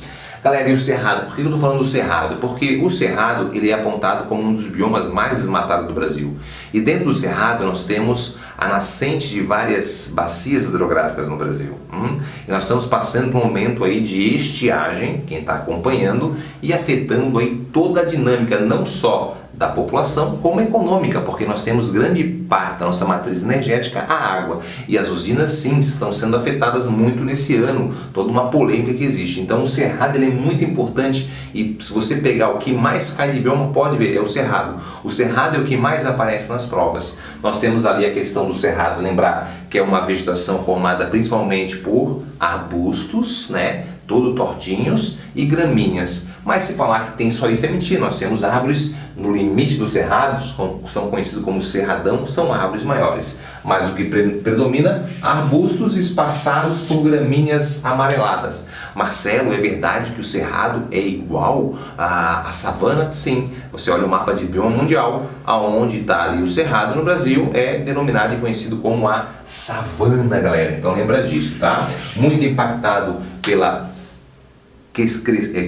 [SPEAKER 1] Galera, e o Cerrado? Por que eu estou falando do Cerrado? Porque o Cerrado ele é apontado como um dos biomas mais desmatados do Brasil. E dentro do Cerrado nós temos a nascente de várias bacias hidrográficas no Brasil. E nós estamos passando por um momento aí de estiagem, quem está acompanhando, e afetando aí toda a dinâmica, não só da população, como econômica, porque nós temos grande parte da nossa matriz energética a água, e as usinas sim estão sendo afetadas muito nesse ano, toda uma polêmica que existe. Então o Cerrado ele é muito importante, e se você pegar o que mais cai de bioma, pode ver, é o Cerrado. O Cerrado é o que mais aparece nas provas. Nós temos ali a questão do Cerrado, lembrar que é uma vegetação formada principalmente por arbustos, né, todo tortinhos, e gramíneas. Mas se falar que tem só isso é mentira. Nós temos árvores no limite dos cerrados, são conhecidos como cerradão, são árvores maiores. Mas o que predomina, arbustos espaçados por gramíneas amareladas. Marcelo, é verdade que o cerrado é igual à savana? Sim. Você olha o mapa de bioma mundial, aonde está ali o cerrado no Brasil, é denominado e conhecido como a savana, galera. Então lembra disso, tá? Muito impactado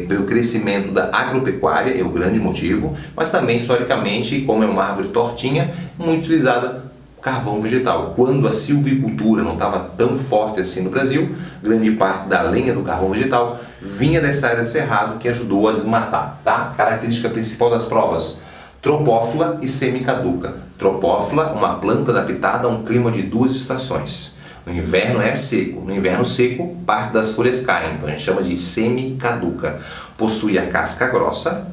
[SPEAKER 1] pelo crescimento da agropecuária, é o grande motivo, mas também historicamente, como é uma árvore tortinha, muito utilizada carvão vegetal. Quando a silvicultura não estava tão forte assim no Brasil, grande parte da lenha do carvão vegetal vinha dessa área do cerrado que ajudou a desmatar, tá? Característica principal das provas: tropófila e semicaduca. Tropófila, uma planta adaptada a um clima de 2 estações. No inverno é seco. No inverno seco, parte das folhas caem. Então a gente chama de semicaduca. Possui a casca grossa,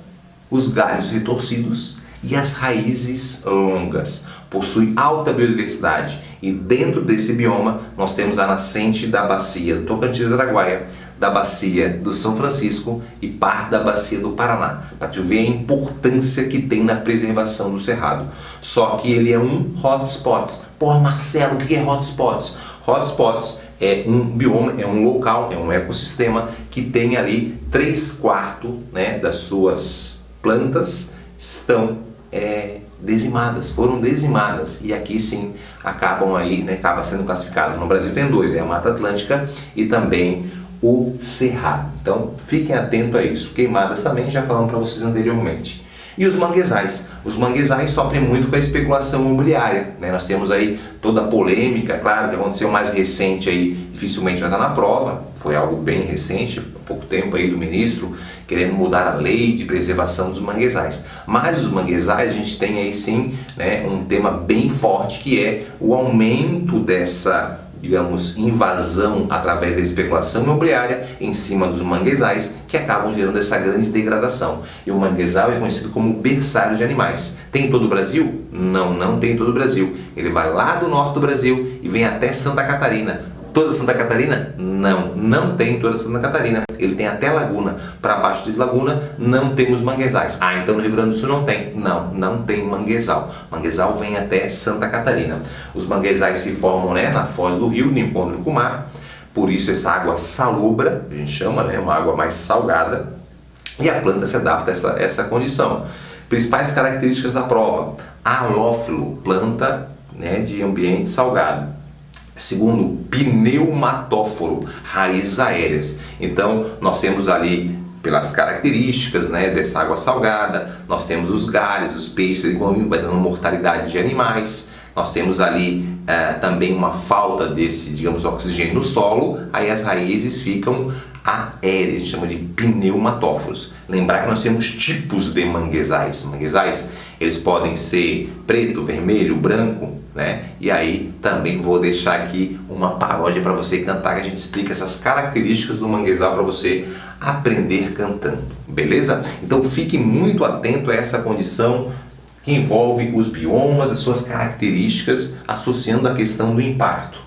[SPEAKER 1] os galhos retorcidos e as raízes longas. Possui alta biodiversidade. E dentro desse bioma nós temos a nascente da bacia do Tocantins-Araguaia, da bacia do São Francisco e parte da bacia do Paraná, para tu ver a importância que tem na preservação do cerrado. Só que ele é um hotspots. Pô, Marcelo, o que é hotspots? Hotspots é um bioma, é um local, é um ecossistema que tem ali 3/4, né, das suas plantas estão dizimadas, foram dizimadas, e aqui sim acabam aí, né, acaba sendo classificado. No Brasil tem 2, é a Mata Atlântica e também o Cerrado. Então fiquem atentos a isso. Queimadas também, já falamos para vocês anteriormente. E os manguezais? Os manguezais sofrem muito com a especulação imobiliária, né? Nós temos aí toda a polêmica, claro, que aconteceu mais recente aí, dificilmente vai estar na prova, foi algo bem recente, há pouco tempo aí do ministro, querendo mudar a lei de preservação dos manguezais. Mas os manguezais, a gente tem aí sim, né, um tema bem forte, que é o aumento dessa, digamos, invasão através da especulação imobiliária em cima dos manguezais, que acabam gerando essa grande degradação. E o manguezal é conhecido como berçário de animais. Tem em todo o Brasil? Não, não tem em todo o Brasil. Ele vai lá do norte do Brasil e vem até Santa Catarina. Toda Santa Catarina? Não, não tem toda Santa Catarina. Ele tem até Laguna. Para baixo de Laguna não temos manguezais. Ah, então no Rio Grande do Sul não tem? Não, não tem manguezal. Manguezal vem até Santa Catarina. Os manguezais se formam, né, na foz do rio, no encontro com o mar. Por isso essa água salobra, a gente chama, né, uma água mais salgada. E a planta se adapta a essa condição. Principais características da prova: halófilo, planta, né, de ambiente salgado. Segundo, pneumatóforo, raízes aéreas. Então nós temos ali pelas características, né, dessa água salgada. Nós temos os galhos, os peixes, vai dando mortalidade de animais. Nós temos ali também uma falta desse, digamos, oxigênio no solo, aí as raízes ficam aéreas, a gente chama de pneumatóforos. Lembrar que nós temos tipos de manguezais. Manguezais, eles podem ser preto, vermelho, branco, né? E aí também vou deixar aqui uma paródia para você cantar, que a gente explica essas características do manguezal para você aprender cantando, beleza? Então fique muito atento a essa condição que envolve os biomas, as suas características, associando a questão do impacto.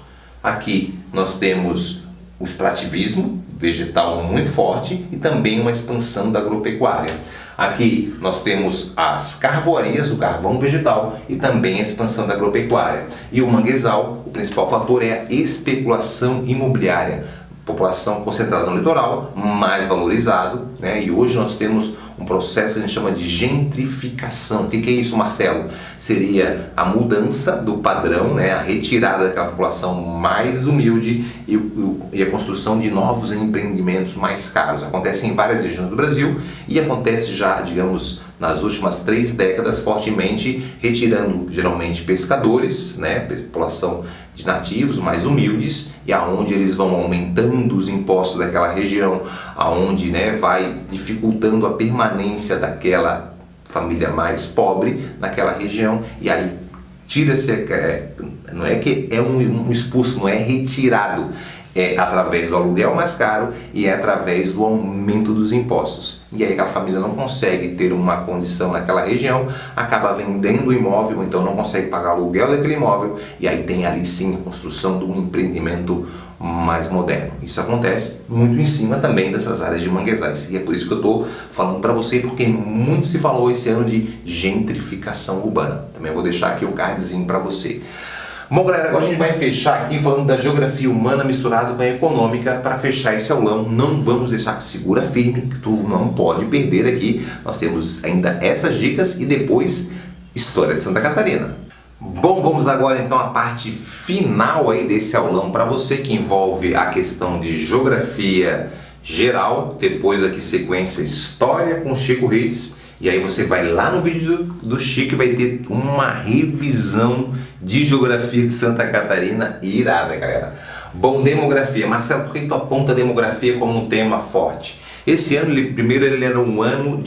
[SPEAKER 1] Aqui nós temos o extrativismo vegetal muito forte e também uma expansão da agropecuária. Aqui nós temos as carvoarias, o carvão vegetal, e também a expansão da agropecuária. E o manguezal, o principal fator é a especulação imobiliária. População concentrada no litoral, mais valorizado, né? E hoje nós temos um processo que a gente chama de gentrificação. O que é isso, Marcelo? Seria a mudança do padrão, né? A retirada daquela população mais humilde e a construção de novos empreendimentos mais caros. Acontece em várias regiões do Brasil e acontece já, digamos, nas últimas 3 décadas fortemente, retirando geralmente pescadores, né? População de nativos mais humildes, e aonde eles vão aumentando os impostos daquela região, aonde, né, vai dificultando a permanência daquela família mais pobre naquela região, e aí tira-se, não é que é um expulso, não é retirado, é através do aluguel mais caro e é através do aumento dos impostos. E aí a família não consegue ter uma condição naquela região, acaba vendendo o imóvel, então não consegue pagar o aluguel daquele imóvel, e aí tem ali sim a construção de um empreendimento mais moderno. Isso acontece muito em cima também dessas áreas de manguezais, e é por isso que eu estou falando para você, porque muito se falou esse ano de gentrificação urbana. Também vou deixar aqui um cardzinho para você. Bom, galera, agora a gente vai fechar aqui falando da geografia humana misturada com a econômica. Para fechar esse aulão, não vamos deixar que segura firme, que tu não pode perder aqui. Nós temos ainda essas dicas e depois história de Santa Catarina. Bom, vamos agora então à parte final aí desse aulão para você, que envolve a questão de geografia geral, depois aqui sequência história com Chico Ritz. E aí você vai lá no vídeo do Chico e vai ter uma revisão de geografia de Santa Catarina irada, galera. Bom, demografia. Marcelo, por que tu aponta a demografia como um tema forte? Esse ano, ele era um ano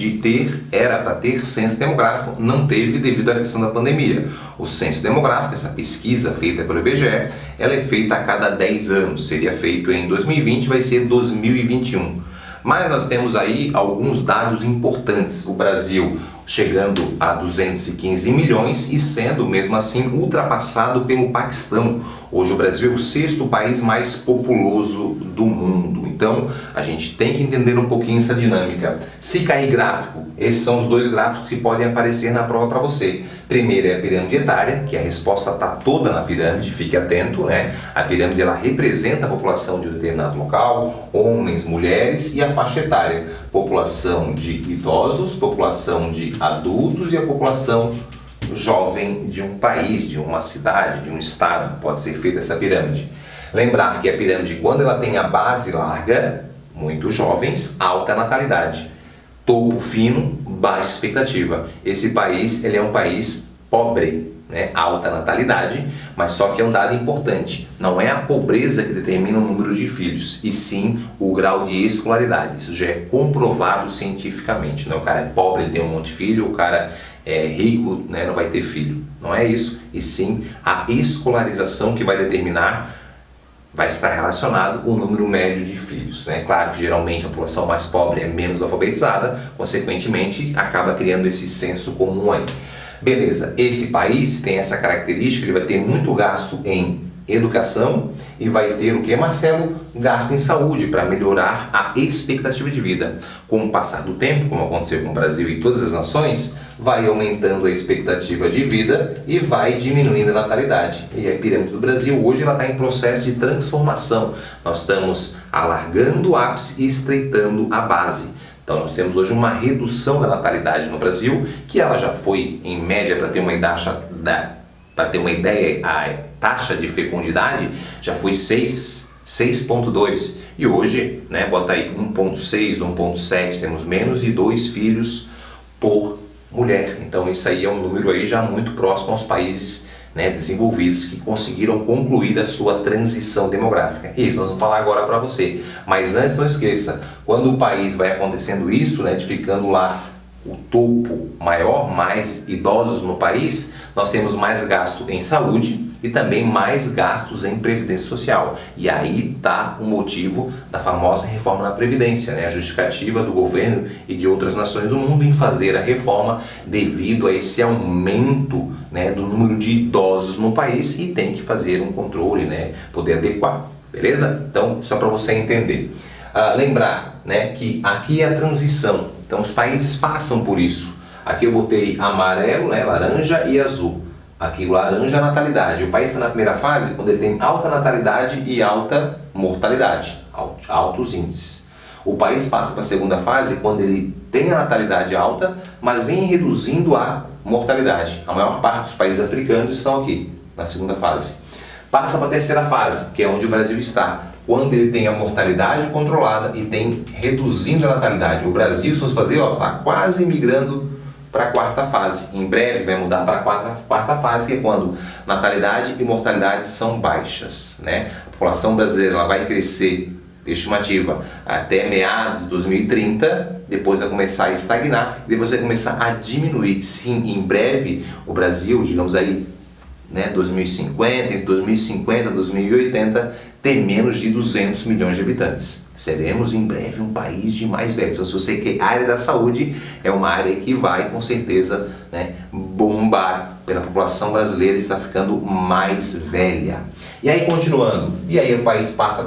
[SPEAKER 1] era para ter censo demográfico, não teve devido à questão da pandemia. O censo demográfico, essa pesquisa feita pelo IBGE, ela é feita a cada 10 anos, seria feito em 2020, vai ser 2021. Mas nós temos aí alguns dados importantes. O Brasil chegando a 215 milhões e sendo, mesmo assim, ultrapassado pelo Paquistão. Hoje o Brasil é o 6º país mais populoso do mundo. Então, a gente tem que entender um pouquinho essa dinâmica. Se cair gráfico, esses são os 2 gráficos que podem aparecer na prova para você. Primeiro é a pirâmide etária, que a resposta está toda na pirâmide, fique atento, né? A pirâmide, ela representa a população de um determinado local, homens, mulheres, e a faixa etária, população de idosos, população de adultos e a população jovem de um país, de uma cidade, de um estado. Pode ser feita essa pirâmide. Lembrar que a pirâmide, quando ela tem a base larga, muito jovens, alta natalidade. Topo fino, baixa expectativa. Esse país, ele é um país pobre, né? Alta natalidade, mas só que é um dado importante. Não é a pobreza que determina o número de filhos, e sim o grau de escolaridade. Isso já é comprovado cientificamente. Né? O cara é pobre, ele tem um monte de filho, o cara é rico, né? Não vai ter filho. Não é isso, e sim a escolarização que vai determinar, vai estar relacionado com o número médio de filhos, né? Claro que geralmente a população mais pobre é menos alfabetizada, consequentemente acaba criando esse senso comum aí. Beleza, esse país tem essa característica, ele vai ter muito gasto em educação e vai ter o que, Marcelo? Gasto em saúde para melhorar a expectativa de vida. Com o passar do tempo, como aconteceu com o Brasil e todas as nações, vai aumentando a expectativa de vida e vai diminuindo a natalidade. E a pirâmide do Brasil hoje ela está em processo de transformação. Nós estamos alargando o ápice e estreitando a base. Então nós temos hoje uma redução da natalidade no Brasil, que ela já foi, em média, para ter uma ideia, a taxa de fecundidade já foi 6 6,2. E hoje, né, bota aí 1,6, 1,7, temos menos de 2 filhos por mulher. Então isso aí é um número aí já muito próximo aos países, né, desenvolvidos que conseguiram concluir a sua transição demográfica. Isso nós vamos falar agora para você. Mas antes, não esqueça, quando o país vai acontecendo isso, né, de ficando lá o topo maior, mais idosos no país, nós temos mais gasto em saúde e também mais gastos em previdência social. E aí está o motivo da famosa reforma na Previdência, né? A justificativa do governo e de outras nações do mundo em fazer a reforma devido a esse aumento, né, do número de idosos no país, e tem que fazer um controle, né, poder adequar, beleza? Então, só para você entender. Lembrar, né, que aqui é a transição, então os países passam por isso. Aqui eu botei amarelo, né, laranja e azul. Aqui o laranja é a natalidade. O país está na primeira fase quando ele tem alta natalidade e alta mortalidade, altos índices. O país passa para a segunda fase quando ele tem a natalidade alta, mas vem reduzindo a mortalidade. A maior parte dos países africanos estão aqui, na segunda fase. Passa para a terceira fase, que é onde o Brasil está, quando ele tem a mortalidade controlada e tem reduzindo a natalidade. O Brasil, se fosse fazer, está quase migrando para a quarta fase. Em breve vai mudar para a quarta fase, que é quando natalidade e mortalidade são baixas, né? A população brasileira ela vai crescer, estimativa, até meados de 2030, depois vai começar a estagnar, e depois vai começar a diminuir. Sim, em breve o Brasil, digamos aí, né, 2050, entre 2050 e 2080, ter menos de 200 milhões de habitantes. Seremos em breve um país de mais velhos. Então, se você quer, a área da saúde é uma área que vai, com certeza, né, bombar pela população brasileira, está ficando mais velha. E aí, continuando, e aí o país passa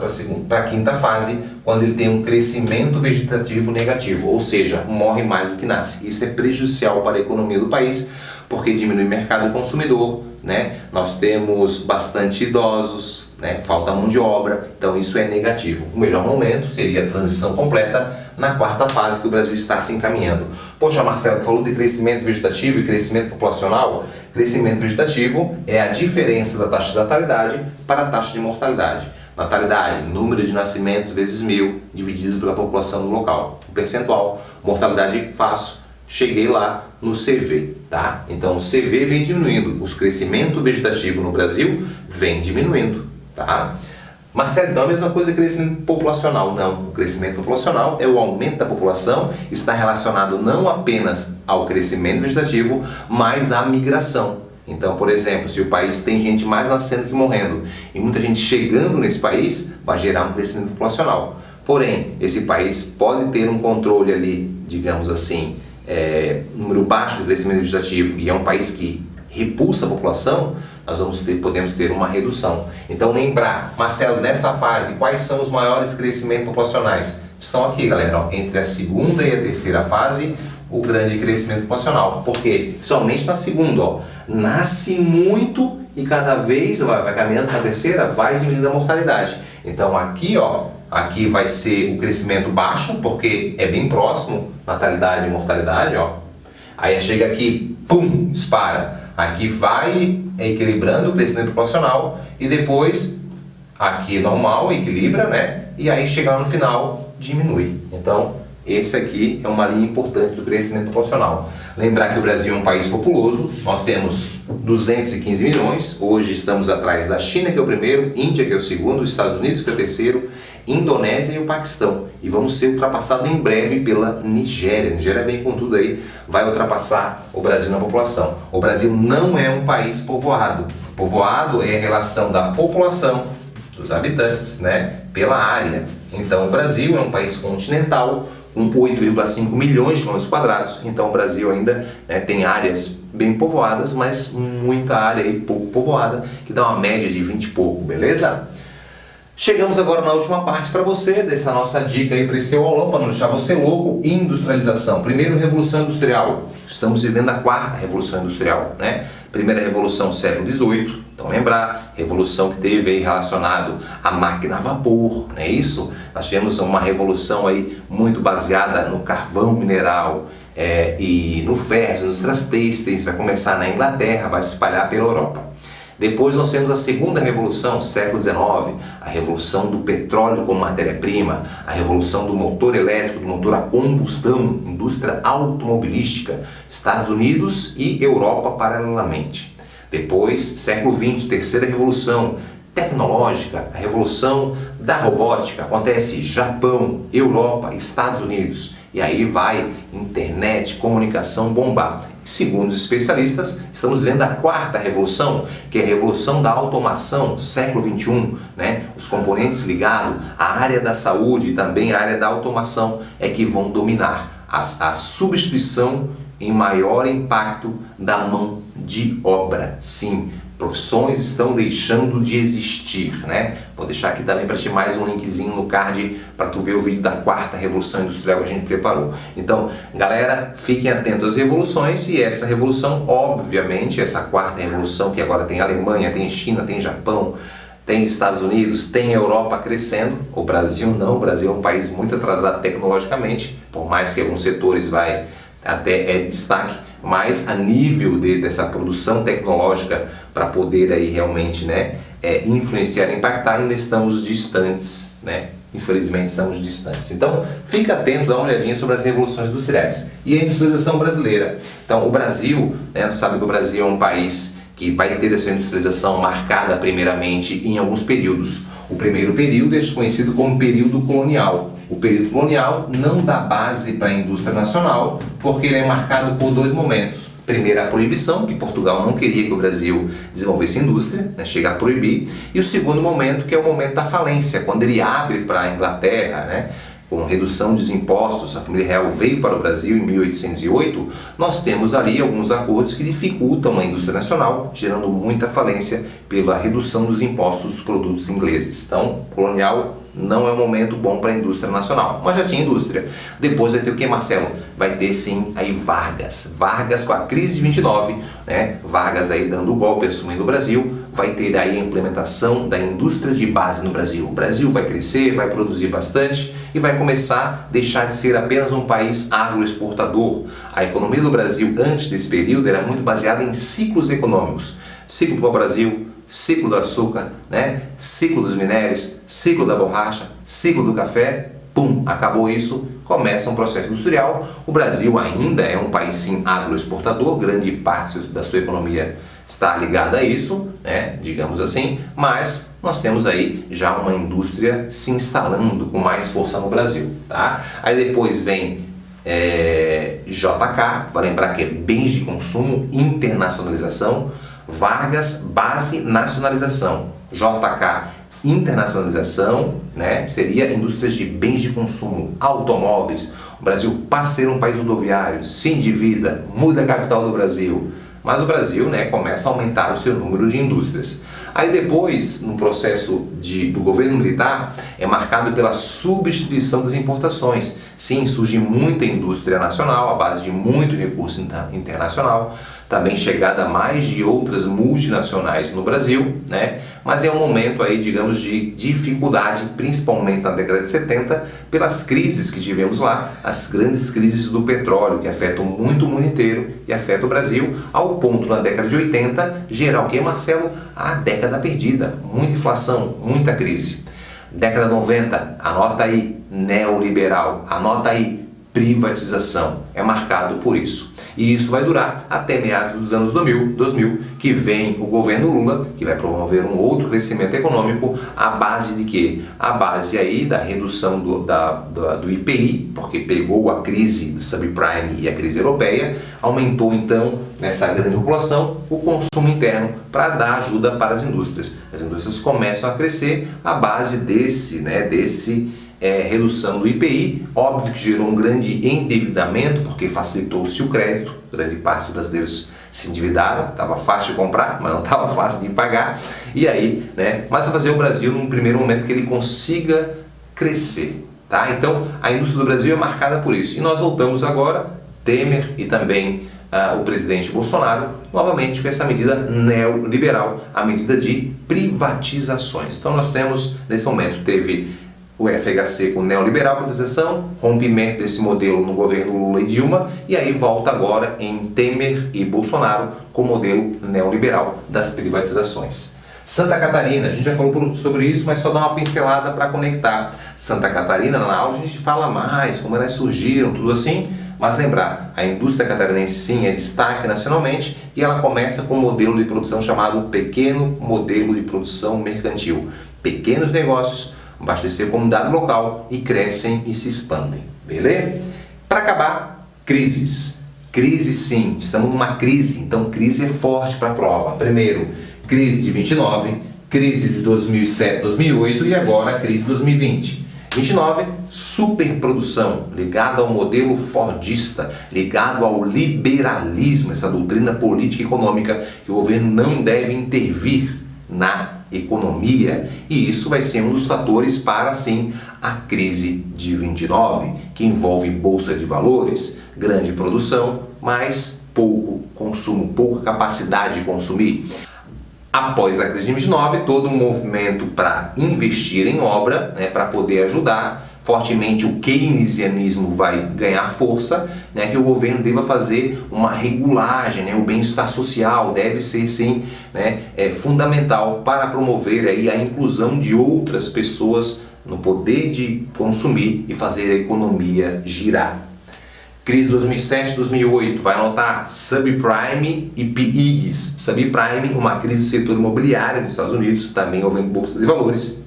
[SPEAKER 1] para a quinta fase, quando ele tem um crescimento vegetativo negativo, ou seja, morre mais do que nasce. Isso é prejudicial para a economia do país, porque diminui o mercado consumidor, né? Nós temos bastante idosos, né? Falta mão de obra, então isso é negativo. O melhor momento seria a transição completa na quarta fase que o Brasil está se encaminhando. Poxa, Marcelo, falou de crescimento vegetativo e crescimento populacional. Crescimento vegetativo é a diferença da taxa de natalidade para a taxa de mortalidade. Natalidade, número de nascimentos vezes 1000, dividido pela população do local. O percentual, mortalidade fácil. Cheguei lá no CV, tá? Então o CV vem diminuindo, o crescimento vegetativo no Brasil vem diminuindo, tá? Marcelo, então é a mesma coisa que crescimento populacional? Não, o crescimento populacional é o aumento da população, está relacionado não apenas ao crescimento vegetativo, mas à migração. Então, por exemplo, se o país tem gente mais nascendo que morrendo e muita gente chegando nesse país, vai gerar um crescimento populacional. Porém, esse país pode ter um controle ali, digamos assim, número baixo de crescimento vegetativo, e é um país que repulsa a população, nós podemos ter uma redução. Então lembrar, Marcelo, nessa fase, quais são os maiores crescimentos populacionais? Estão aqui, galera, ó, entre a segunda e a terceira fase, o grande crescimento populacional, porque somente na segunda, ó, nasce muito e cada vez vai caminhando para a terceira, vai diminuindo a mortalidade. Então aqui, ó, aqui vai ser o crescimento baixo, porque é bem próximo, natalidade e mortalidade, ó. Aí chega aqui, pum, dispara. Aqui vai equilibrando o crescimento populacional e depois aqui normal, equilibra, né? E aí chega lá no final, diminui. Então, esse aqui é uma linha importante do crescimento populacional. Lembrar que o Brasil é um país populoso, nós temos 215 milhões, hoje estamos atrás da China, que é o primeiro, Índia, que é o segundo, Estados Unidos, que é o terceiro, Indonésia e o Paquistão. E vamos ser ultrapassados em breve pela Nigéria. A Nigéria vem com tudo aí, vai ultrapassar o Brasil na população. O Brasil não é um país povoado. Povoado é a relação da população, dos habitantes, né, pela área. Então o Brasil é um país continental, com 8,5 milhões de quilômetros quadrados. Então o Brasil ainda, né, tem áreas bem povoadas, mas muita área aí pouco povoada, que dá uma média de 20 e pouco, beleza? Chegamos agora na última parte para você, dessa nossa dica aí para esse seu aulão, para não deixar você louco. Industrialização. Primeiro, Revolução Industrial. Estamos vivendo a quarta Revolução Industrial, né? Primeira Revolução, século XVIII. Então lembrar, revolução que teve aí relacionado à máquina a vapor, não é isso? Nós tivemos uma revolução aí muito baseada no carvão mineral e no ferro, as indústrias têxteis, vai começar na Inglaterra, vai se espalhar pela Europa. Depois nós temos a segunda revolução, século XIX, a revolução do petróleo como matéria-prima, a revolução do motor elétrico, do motor a combustão, indústria automobilística, Estados Unidos e Europa paralelamente. Depois, século XX, terceira revolução tecnológica, a revolução da robótica, acontece Japão, Europa, Estados Unidos. E aí vai internet, comunicação bombar. Segundo os especialistas, estamos vendo a quarta revolução, que é a revolução da automação, século XXI, né? Os componentes ligados à área da saúde e também à área da automação é que vão dominar a substituição em maior impacto da mão de obra. Sim, profissões estão deixando de existir, né? Vou deixar aqui também para ti mais um linkzinho no card para tu ver o vídeo da quarta revolução industrial que a gente preparou. Então, galera, fiquem atentos às revoluções e essa revolução, obviamente, essa quarta revolução que agora tem Alemanha, tem China, tem Japão, tem Estados Unidos, tem Europa crescendo, o Brasil não, o Brasil é um país muito atrasado tecnologicamente, por mais que alguns setores vai até destaque, mas a nível dessa produção tecnológica para poder aí realmente, né, influenciar, impactar, ainda estamos distantes, né? Infelizmente estamos distantes. Então, fica atento, dá uma olhadinha sobre as revoluções industriais e a industrialização brasileira. Então, o Brasil, né, tu sabe que o Brasil é um país que vai ter essa industrialização marcada primeiramente em alguns períodos. O primeiro período é conhecido como período colonial. O período colonial não dá base para a indústria nacional, porque ele é marcado por dois momentos. Primeiro, a proibição, que Portugal não queria que o Brasil desenvolvesse indústria, né, chega a proibir. E o segundo momento, que é o momento da falência, quando ele abre para a Inglaterra, né, com redução dos impostos, a família real veio para o Brasil em 1808, nós temos ali alguns acordos que dificultam a indústria nacional, gerando muita falência pela redução dos impostos dos produtos ingleses. Então, colonial não é um momento bom para a indústria nacional, mas já tinha indústria. Depois vai ter o que, Marcelo? Vai ter sim aí Vargas com a crise de 29, né? Vargas aí dando o golpe, assumindo o Brasil, vai ter aí a implementação da indústria de base no Brasil. O Brasil vai crescer, vai produzir bastante e vai começar a deixar de ser apenas um país agroexportador. A economia do Brasil antes desse período era muito baseada em ciclos econômicos. Ciclo do Brasil, ciclo do açúcar, né? Ciclo dos minérios, ciclo da borracha, ciclo do café, pum, acabou isso, começa um processo industrial. O Brasil ainda é um país sim agroexportador, grande parte da sua economia está ligada a isso, né? Digamos assim, mas nós temos aí já uma indústria se instalando com mais força no Brasil, tá? Aí depois vem JK, vai lembrar que é bens de consumo, internacionalização. Vargas, base, nacionalização. JK, internacionalização, né? Seria indústrias de bens de consumo, automóveis. O Brasil passa a ser um país rodoviário, se endivida, muda a capital do Brasil. Mas o Brasil, né, começa a aumentar o seu número de indústrias. Aí depois, no processo do governo militar, é marcado pela substituição das importações. Sim, surge muita indústria nacional, à base de muito recurso internacional, também chegada a mais de outras multinacionais no Brasil, né? Mas é um momento aí, digamos, de dificuldade, principalmente na década de 70, pelas crises que tivemos lá, as grandes crises do petróleo, que afetam muito o mundo inteiro e afetam o Brasil, ao ponto na década de 80, gerar o que, Marcelo? A década perdida, muita inflação, muita crise. Década 90, anota aí, neoliberal, anota aí, privatização, é marcado por isso. E isso vai durar até meados dos anos 2000, que vem o governo Lula, que vai promover um outro crescimento econômico, à base de quê? A base aí da redução do IPI, porque pegou a crise do subprime e a crise europeia, aumentou então, nessa grande população, o consumo interno para dar ajuda para as indústrias. As indústrias começam a crescer à base desse redução do IPI, óbvio que gerou um grande endividamento, porque facilitou-se o crédito, grande parte dos brasileiros se endividaram, estava fácil de comprar, mas não estava fácil de pagar, e aí, né, mas a fazer o Brasil num primeiro momento que ele consiga crescer, tá? Então, a indústria do Brasil é marcada por isso, e nós voltamos agora, Temer e também o presidente Bolsonaro, novamente com essa medida neoliberal, a medida de privatizações. Então nós temos, nesse momento, teve o FHC com neoliberal privatização, rompimento desse modelo no governo Lula e Dilma, e aí volta agora em Temer e Bolsonaro com o modelo neoliberal das privatizações. Santa Catarina, a gente já falou sobre isso, mas só dá uma pincelada para conectar. Santa Catarina, na aula a gente fala mais, como elas surgiram, tudo assim, mas lembrar, a indústria catarinense sim é destaque nacionalmente e ela começa com um modelo de produção chamado pequeno modelo de produção mercantil. Pequenos negócios abastecer a comunidade local e crescem e se expandem, beleza? Para acabar, crises. Crise sim, estamos numa crise, então crise é forte para a prova. Primeiro, crise de 29, crise de 2007, 2008 e agora a crise de 2020. 29, superprodução, ligado ao modelo fordista, ligado ao liberalismo, essa doutrina política e econômica que o governo não deve intervir na economia, e isso vai ser um dos fatores para, sim, a crise de 29, que envolve bolsa de valores, grande produção, mas pouco consumo, pouca capacidade de consumir. Após a crise de 29, todo um movimento para investir em obra, né, para poder ajudar. Fortemente o keynesianismo vai ganhar força, né, que o governo deva fazer uma regulagem, né, o bem-estar social deve ser sim, né, fundamental para promover aí a inclusão de outras pessoas no poder de consumir e fazer a economia girar. Crise 2007, 2008, vai anotar subprime e PIGs. Subprime, uma crise do setor imobiliário nos Estados Unidos, também envolvendo bolsa de valores,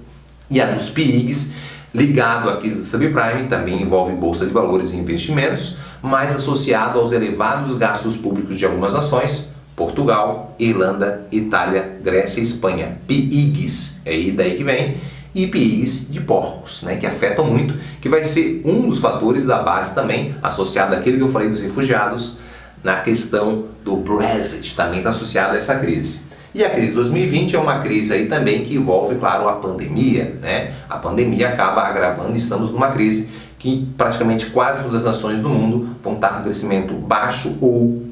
[SPEAKER 1] e a dos PIGs, ligado à crise do subprime, também envolve bolsa de valores e investimentos, mas associado aos elevados gastos públicos de algumas nações, Portugal, Irlanda, Itália, Grécia e Espanha. PIGs, é daí que vem, e PIGs de porcos, né, que afetam muito, que vai ser um dos fatores da base também, associado àquilo que eu falei dos refugiados, na questão do Brexit, também está associado a essa crise. E a crise de 2020 é uma crise aí também que envolve, claro, a pandemia, né? A pandemia acaba agravando, estamos numa crise que praticamente quase todas as nações do mundo vão estar com crescimento baixo ou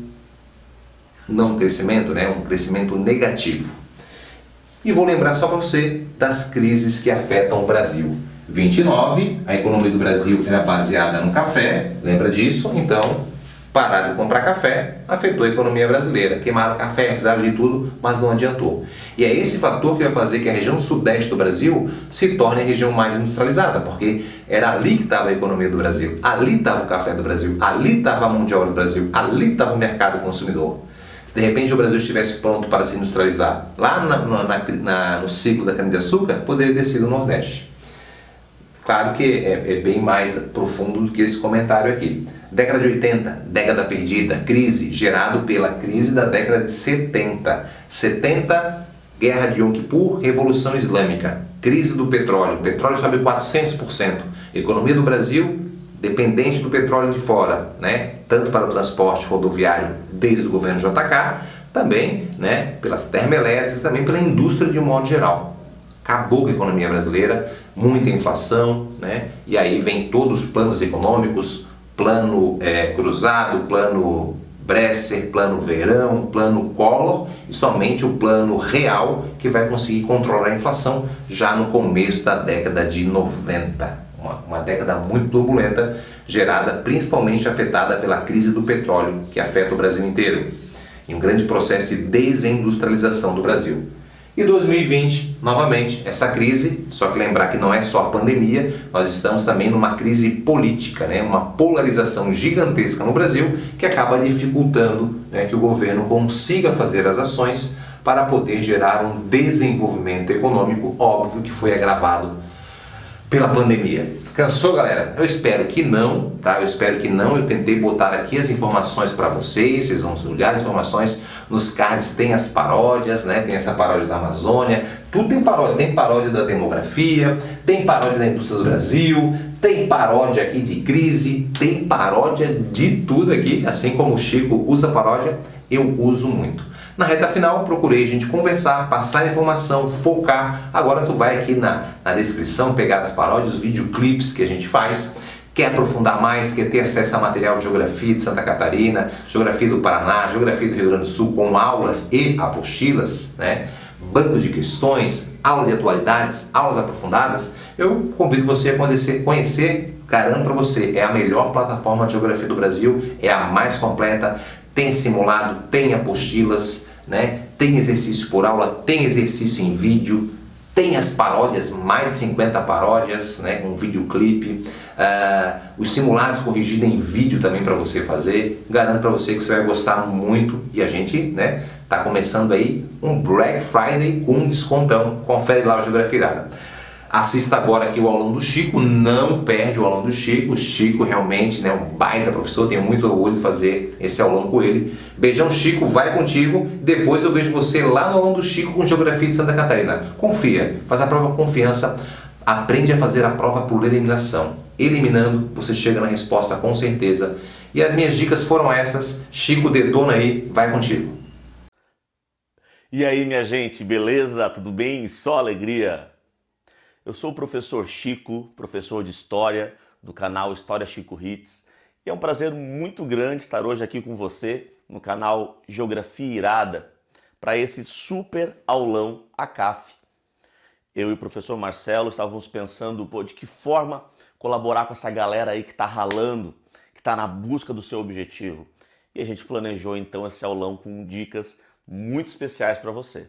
[SPEAKER 1] não crescimento, né? Um crescimento negativo. E vou lembrar só para você das crises que afetam o Brasil. 29, a economia do Brasil era baseada no café, lembra disso? Então, pararam de comprar café, afetou a economia brasileira. Queimaram café, fizeram de tudo, mas não adiantou. E é esse fator que vai fazer que a região sudeste do Brasil se torne a região mais industrializada, porque era ali que estava a economia do Brasil, ali estava o café do Brasil, ali estava a mão de obra do Brasil, ali estava o mercado consumidor. Se de repente o Brasil estivesse pronto para se industrializar lá no ciclo da cana-de-açúcar, poderia ter sido o Nordeste. Claro que é bem mais profundo do que esse comentário aqui. Década de 80, década perdida, crise, gerado pela crise da década de 70. 70, Guerra de Yom Kippur, Revolução Islâmica, crise do petróleo. O petróleo sobe 400%. Economia do Brasil dependente do petróleo de fora, né? Tanto para o transporte rodoviário desde o governo JK, também, né, pelas termoelétricas, também pela indústria de um modo geral. Acabou com a economia brasileira, muita inflação, né? E aí vem todos os planos econômicos, plano cruzado, plano Bresser, plano Verão, plano Collor, e somente o plano real que vai conseguir controlar a inflação já no começo da década de 90. Uma década muito turbulenta, gerada principalmente afetada pela crise do petróleo, que afeta o Brasil inteiro, e um grande processo de desindustrialização do Brasil. E 2020, novamente, essa crise, só que lembrar que não é só a pandemia, nós estamos também numa crise política, né? Uma polarização gigantesca no Brasil, que acaba dificultando, né, que o governo consiga fazer as ações para poder gerar um desenvolvimento econômico, óbvio que foi agravado pela pandemia. Cansou, galera? Eu espero que não, tá? Eu espero que não. Eu tentei botar aqui as informações para vocês vão olhar as informações. Nos cards tem as paródias, né? Tem essa paródia da Amazônia, tudo tem paródia da demografia, tem paródia da indústria do Brasil, tem paródia aqui de crise, tem paródia de tudo aqui, assim como o Chico usa paródia, eu uso muito. Na reta final, procurei a gente conversar, passar informação, focar. Agora tu vai aqui na descrição pegar as paródias, os videoclipes que a gente faz. Quer aprofundar mais, quer ter acesso a material de geografia de Santa Catarina, geografia do Paraná, geografia do Rio Grande do Sul, com aulas e apostilas, né? banco de questões, aula de atualidades, aulas aprofundadas, eu convido você a conhecer, garanto para você, é a melhor plataforma de geografia do Brasil, é a mais completa, tem simulado, tem apostilas, né? Tem exercício por aula, tem exercício em vídeo, tem as paródias, mais de 50 paródias, né, com videoclipe, os simulados corrigidos em vídeo também para você fazer. Garanto para você que você vai gostar muito e a gente, né, tá começando aí um Black Friday com um descontão. Confere lá o Geografia Irada. Assista agora aqui o aulão do Chico, não perde o aulão do Chico. O Chico realmente, né, um baita professor, tenho muito orgulho de fazer esse aulão com ele. Beijão, Chico, vai contigo. Depois eu vejo você lá no aulão do Chico com Geografia de Santa Catarina. Confia, faz a prova com confiança, aprende a fazer a prova por eliminação. Eliminando, você chega na resposta com certeza. E as minhas dicas foram essas. Chico, dedona aí, vai contigo.
[SPEAKER 2] E aí, minha gente, beleza? Tudo bem? Só alegria? Eu sou o professor Chico, professor de História do canal História Chico Hits, e é um prazer muito grande estar hoje aqui com você no canal Geografia Irada para esse super aulão ACAF. Eu e o professor Marcelo estávamos pensando, de que forma colaborar com essa galera aí que está ralando, que está na busca do seu objetivo. E a gente planejou então esse aulão com dicas muito especiais para você.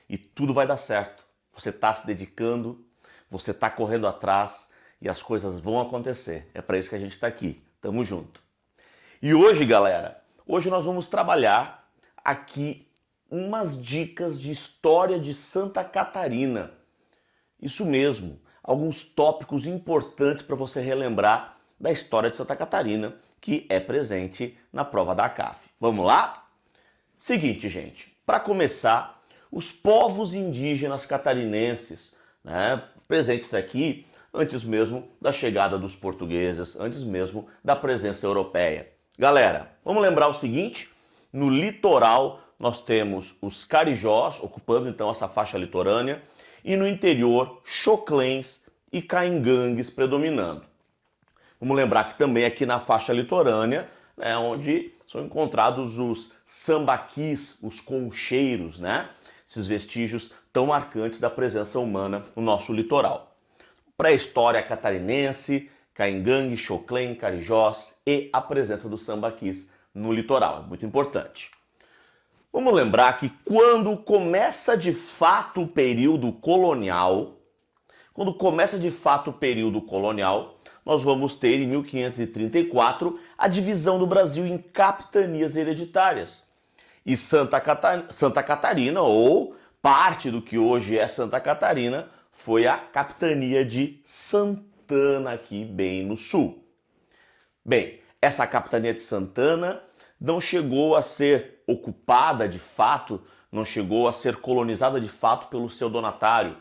[SPEAKER 2] E tudo vai dar certo. Você está se dedicando, você está correndo atrás e as coisas vão acontecer. É para isso que a gente está aqui. Tamo junto. E hoje, galera, hoje nós vamos trabalhar aqui umas dicas de história de Santa Catarina. Isso mesmo, alguns tópicos importantes para você relembrar da história de Santa Catarina que é presente na prova da ACAF. Vamos lá? Seguinte, gente, para começar, os povos indígenas catarinenses, né, presentes aqui antes mesmo da chegada dos portugueses, antes mesmo da presença europeia. Galera, vamos lembrar o seguinte, no litoral nós temos os carijós, ocupando então essa faixa litorânea, e no interior, choclens e caingangues predominando. Vamos lembrar que também aqui na faixa litorânea, né, onde são encontrados os sambaquis, os concheiros, né? Esses vestígios tão marcantes da presença humana no nosso litoral. Pré-história catarinense, caingangue, choclen, carijós e a presença dos sambaquis no litoral, muito importante. Vamos lembrar que quando começa de fato o período colonial, nós vamos ter em 1534 a divisão do Brasil em capitanias hereditárias. E Santa Catarina, ou parte do que hoje é Santa Catarina, foi a capitania de Santana, aqui bem no sul. Bem, essa capitania de Santana não chegou a ser ocupada de fato, não chegou a ser colonizada de fato pelo seu donatário.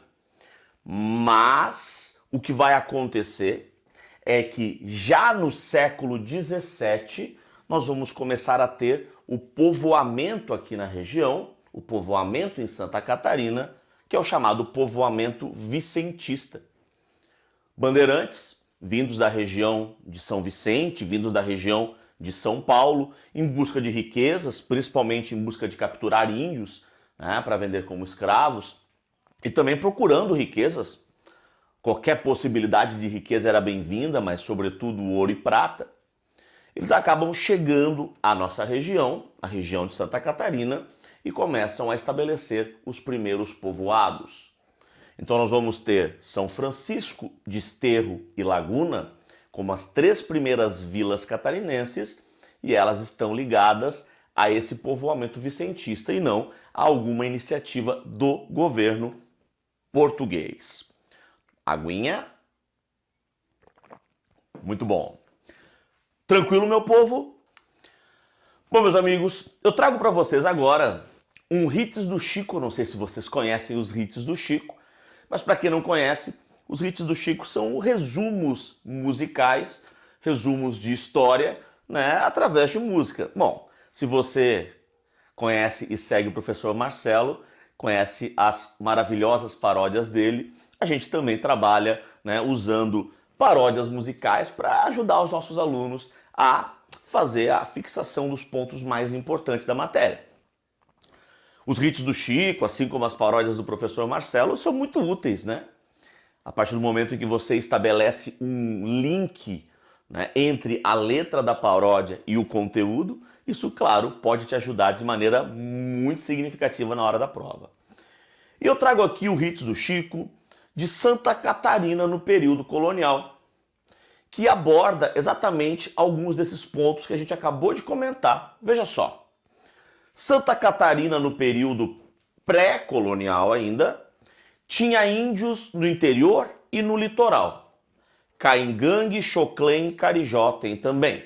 [SPEAKER 2] Mas o que vai acontecer é que já no século XVII nós vamos começar a ter o povoamento aqui na região, o povoamento em Santa Catarina, que é o chamado povoamento vicentista. Bandeirantes, vindos da região de São Vicente, vindos da região de São Paulo, em busca de riquezas, principalmente em busca de capturar índios, né, para vender como escravos, e também procurando riquezas. Qualquer possibilidade de riqueza era bem-vinda, mas sobretudo o ouro e prata. Eles acabam chegando à nossa região, a região de Santa Catarina, e começam a estabelecer os primeiros povoados. Então nós vamos ter São Francisco, Desterro e Laguna como as 3 primeiras vilas catarinenses, e elas estão ligadas a esse povoamento vicentista e não a alguma iniciativa do governo português. Aguinha? Muito bom. Tranquilo, meu povo? Bom, meus amigos, eu trago para vocês agora um hits do Chico. Não sei se vocês conhecem os hits do Chico, mas para quem não conhece, os hits do Chico são resumos musicais, resumos de história, né, através de música. Bom, se você conhece e segue o professor Marcelo, conhece as maravilhosas paródias dele, a gente também trabalha, né, usando paródias musicais para ajudar os nossos alunos a fazer a fixação dos pontos mais importantes da matéria. Os hits do Chico, assim como as paródias do professor Marcelo, são muito úteis, né? A partir do momento em que você estabelece um link, né, entre a letra da paródia e o conteúdo, isso, claro, pode te ajudar de maneira muito significativa na hora da prova. E eu trago aqui o hits do Chico de Santa Catarina no período colonial, que aborda exatamente alguns desses pontos que a gente acabou de comentar. Veja só. Santa Catarina no período pré-colonial ainda, tinha índios no interior e no litoral. Caingangue, Xoclém e Carijó tem também.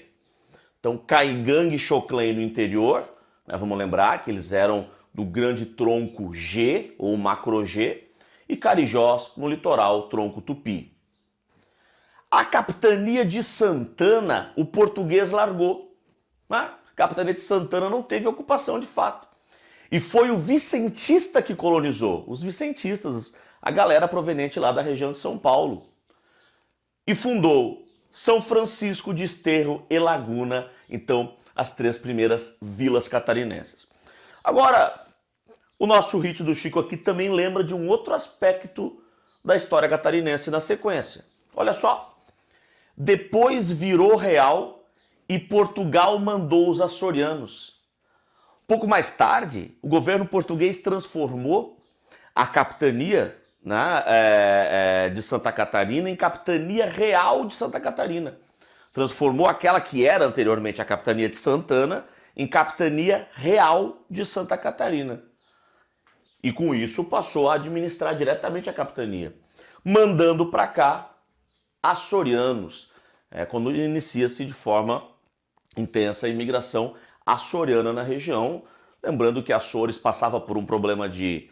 [SPEAKER 2] Então, Caingangue e Xoclém no interior, né, vamos lembrar que eles eram do grande tronco G, ou macro G, e Carijós no litoral, tronco Tupi. A capitania de Santana, o português largou. Né? A capitania de Santana não teve ocupação de fato. E foi o vicentista que colonizou, os vicentistas, a galera proveniente lá da região de São Paulo. E fundou São Francisco de Esterro e Laguna, então as 3 primeiras vilas catarinenses. Agora, o nosso hit do Chico aqui também lembra de um outro aspecto da história catarinense na sequência. Olha só. Depois virou real e Portugal mandou os açorianos. Pouco mais tarde, o governo português transformou a capitania, né, de Santa Catarina em capitania real de Santa Catarina. Transformou aquela que era anteriormente a capitania de Santana em capitania real de Santa Catarina. E com isso passou a administrar diretamente a capitania, mandando para cá açorianos, quando inicia-se de forma intensa a imigração açoriana na região, lembrando que Açores passava por um problema de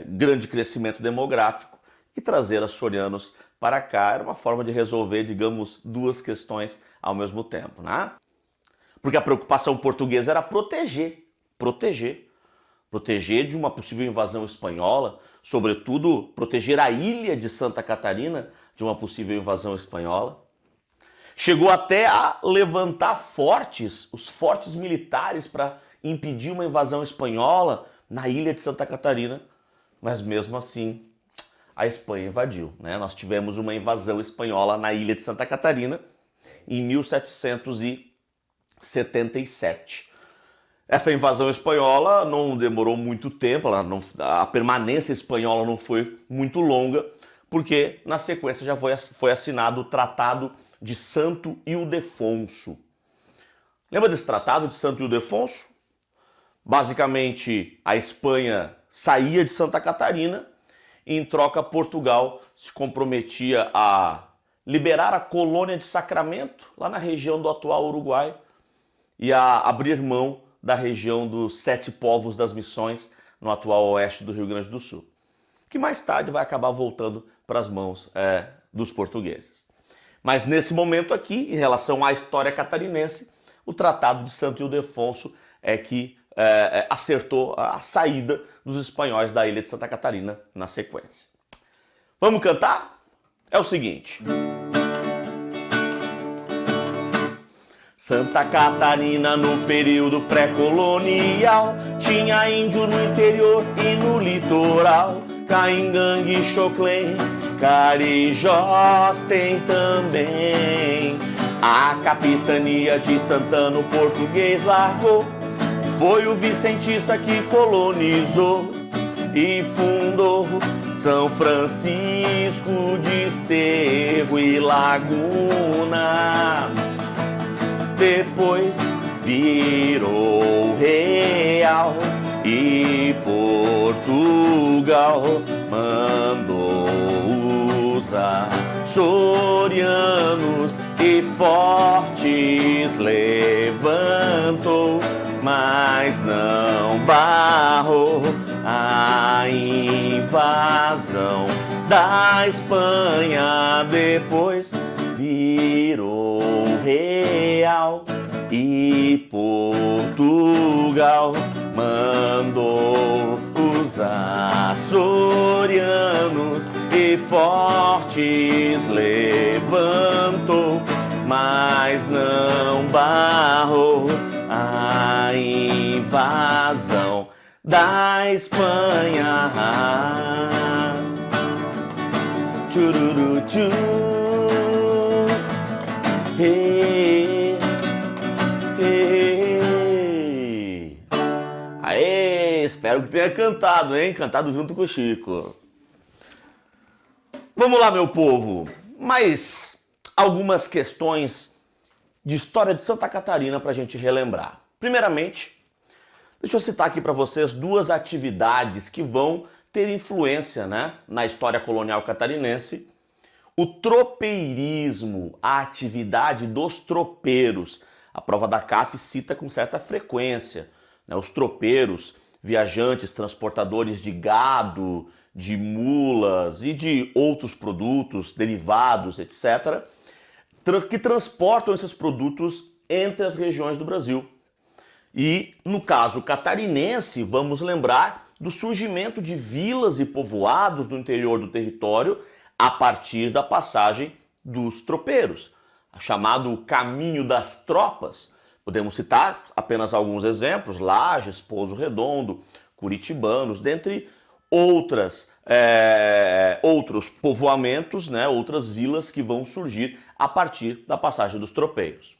[SPEAKER 2] grande crescimento demográfico e trazer açorianos para cá era uma forma de resolver, digamos, 2 questões ao mesmo tempo, né? Porque a preocupação portuguesa era proteger de uma possível invasão espanhola, sobretudo proteger a ilha de Santa Catarina de uma possível invasão espanhola. Chegou até a levantar os fortes militares para impedir uma invasão espanhola na ilha de Santa Catarina, mas mesmo assim a Espanha invadiu, né? Nós tivemos uma invasão espanhola na ilha de Santa Catarina em 1777. Essa invasão espanhola não demorou muito tempo, a permanência espanhola não foi muito longa, porque na sequência já foi assinado o Tratado de Santo Ildefonso. Lembra desse Tratado de Santo Ildefonso? Basicamente, a Espanha saía de Santa Catarina e, em troca, Portugal se comprometia a liberar a colônia de Sacramento, lá na região do atual Uruguai, e a abrir mão da região dos 7 povos das Missões, no atual oeste do Rio Grande do Sul, que mais tarde vai acabar voltando para as mãos dos portugueses. Mas nesse momento aqui, em relação à história catarinense, o Tratado de Santo Ildefonso é que acertou a saída dos espanhóis da ilha de Santa Catarina na sequência. Vamos cantar? É o seguinte. Santa Catarina no período pré-colonial tinha índio no interior e no litoral. Caingangue, Xoclém, Carijós tem também. A capitania de Santana o português largou. Foi o vicentista que colonizou e fundou São Francisco de Esterro e Laguna. Depois virou real e Portugal mandou os açorianos e fortes levantou, mas não barrou a invasão da Espanha. Depois virou real e Portugal mandou os açorianos e fortes levantou, mas não barrou a invasão da Espanha. Tchururu, tchu. Hey, hey. Aê, espero que tenha cantado, hein? Cantado junto com o Chico. Vamos lá, meu povo. Mais algumas questões de história de Santa Catarina para a gente relembrar. Primeiramente, deixa eu citar aqui para vocês duas atividades que vão ter influência, né, na história colonial catarinense. O tropeirismo, a atividade dos tropeiros. A prova da CAF cita com certa frequência, né, os tropeiros, viajantes, transportadores de gado, de mulas e de outros produtos, derivados, etc., que transportam esses produtos entre as regiões do Brasil. E, no caso catarinense, vamos lembrar do surgimento de vilas e povoados do interior do território a partir da passagem dos tropeiros, chamado Caminho das Tropas. Podemos citar apenas alguns exemplos: Lages, Pouso Redondo, Curitibanos, dentre outros povoamentos, né, outras vilas que vão surgir a partir da passagem dos tropeiros.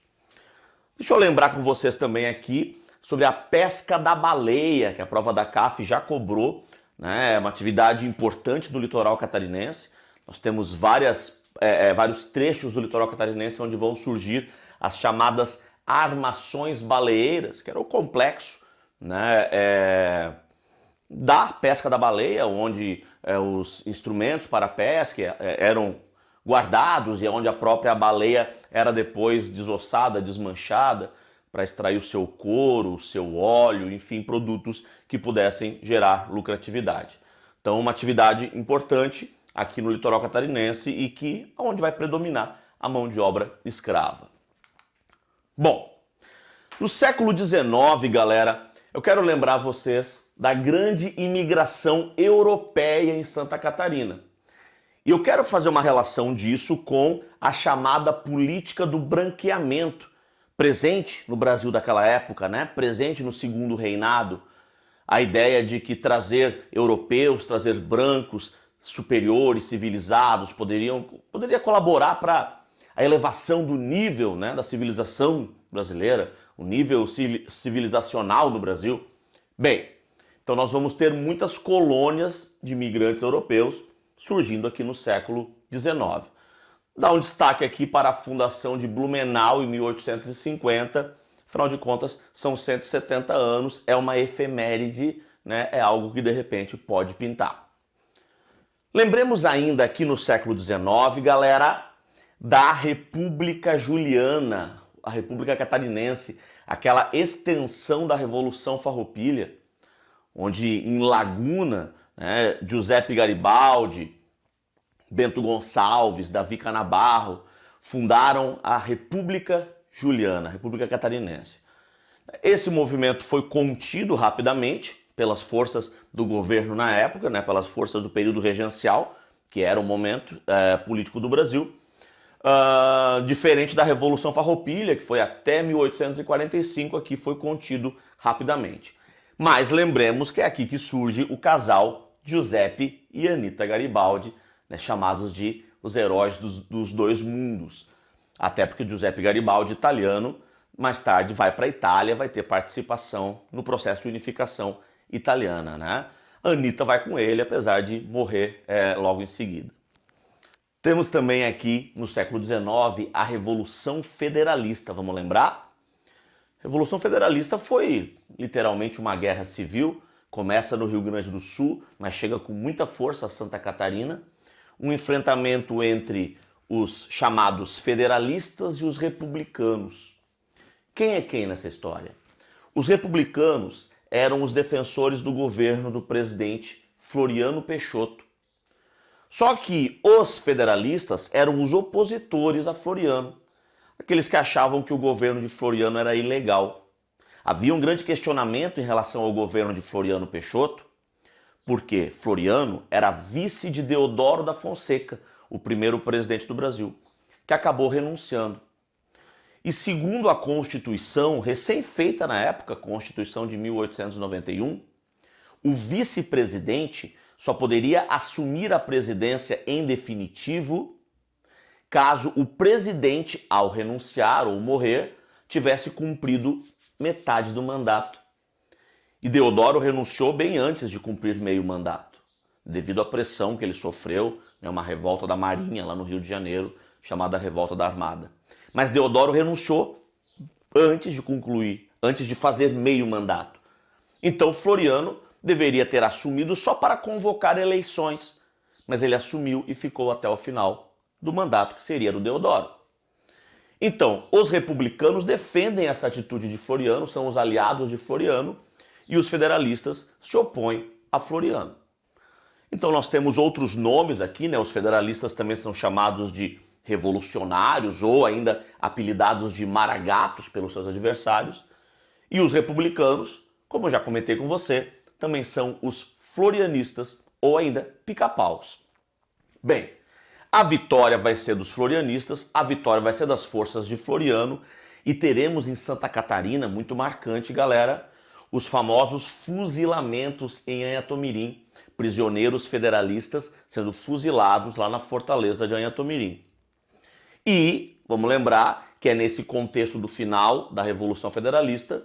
[SPEAKER 2] Deixa eu lembrar com vocês também aqui sobre a pesca da baleia, que a prova da CAF já cobrou, né, é uma atividade importante do litoral catarinense. Nós temos vários trechos do litoral catarinense onde vão surgir as chamadas armações baleeiras, que era o complexo, né, da pesca da baleia, onde os instrumentos para a pesca eram guardados e onde a própria baleia era depois desossada, desmanchada, para extrair o seu couro, o seu óleo, enfim, produtos que pudessem gerar lucratividade. Então, uma atividade importante aqui no litoral catarinense e que onde vai predominar a mão de obra escrava. Bom, no século XIX, galera, eu quero lembrar vocês da grande imigração europeia em Santa Catarina. E eu quero fazer uma relação disso com a chamada política do branqueamento, presente no Brasil daquela época, né? Presente no Segundo Reinado. A ideia de que trazer europeus, trazer brancos superiores, civilizados, poderia colaborar para a elevação do nível, né, da civilização brasileira, o nível civilizacional no Brasil. Bem, então nós vamos ter muitas colônias de imigrantes europeus surgindo aqui no século XIX. Dá um destaque aqui para a fundação de Blumenau em 1850, afinal de contas são 170 anos, é uma efeméride, né? É algo que de repente pode pintar. Lembremos ainda aqui no século XIX, galera, da República Juliana, a República Catarinense, aquela extensão da Revolução Farroupilha, onde em Laguna, né, Giuseppe Garibaldi, Bento Gonçalves, Davi Canabarro fundaram a República Juliana, a República Catarinense. Esse movimento foi contido rapidamente pelas forças do governo na época, né, pelas forças do período regencial, que era o momento político do Brasil, diferente da Revolução Farroupilha, que foi até 1845, aqui foi contido rapidamente. Mas lembremos que é aqui que surge o casal Giuseppe e Anita Garibaldi, né, chamados de os heróis dos dois mundos. Até porque Giuseppe Garibaldi, italiano, mais tarde vai para a Itália, vai ter participação no processo de unificação italiana, né? Anita vai com ele, apesar de morrer logo em seguida. Temos também aqui, no século XIX, a Revolução Federalista, vamos lembrar? A Revolução Federalista foi literalmente uma guerra civil, começa no Rio Grande do Sul, mas chega com muita força a Santa Catarina. Um enfrentamento entre os chamados federalistas e os republicanos. Quem é quem nessa história? Os republicanos eram os defensores do governo do presidente Floriano Peixoto. Só que os federalistas eram os opositores a Floriano, aqueles que achavam que o governo de Floriano era ilegal. Havia um grande questionamento em relação ao governo de Floriano Peixoto, porque Floriano era vice de Deodoro da Fonseca, o primeiro presidente do Brasil, que acabou renunciando. E segundo a Constituição, recém-feita na época, a Constituição de 1891, o vice-presidente só poderia assumir a presidência em definitivo caso o presidente, ao renunciar ou morrer, tivesse cumprido metade do mandato. E Deodoro renunciou bem antes de cumprir meio mandato, devido à pressão que ele sofreu, uma revolta da Marinha lá no Rio de Janeiro, chamada Revolta da Armada. Mas Deodoro renunciou antes de concluir, antes de fazer meio mandato. Então Floriano deveria ter assumido só para convocar eleições, mas ele assumiu e ficou até o final do mandato, que seria do Deodoro. Então, os republicanos defendem essa atitude de Floriano, são os aliados de Floriano, e os federalistas se opõem a Floriano. Então nós temos outros nomes aqui, né? Os federalistas também são chamados de revolucionários ou ainda apelidados de maragatos pelos seus adversários. E os republicanos, como eu já comentei com você, também são os florianistas ou ainda pica-paus. Bem, a vitória vai ser dos florianistas, a vitória vai ser das forças de Floriano e teremos em Santa Catarina, muito marcante, galera, os famosos fuzilamentos em Anhatomirim, prisioneiros federalistas sendo fuzilados lá na fortaleza de Anhatomirim. E vamos lembrar que é nesse contexto do final da Revolução Federalista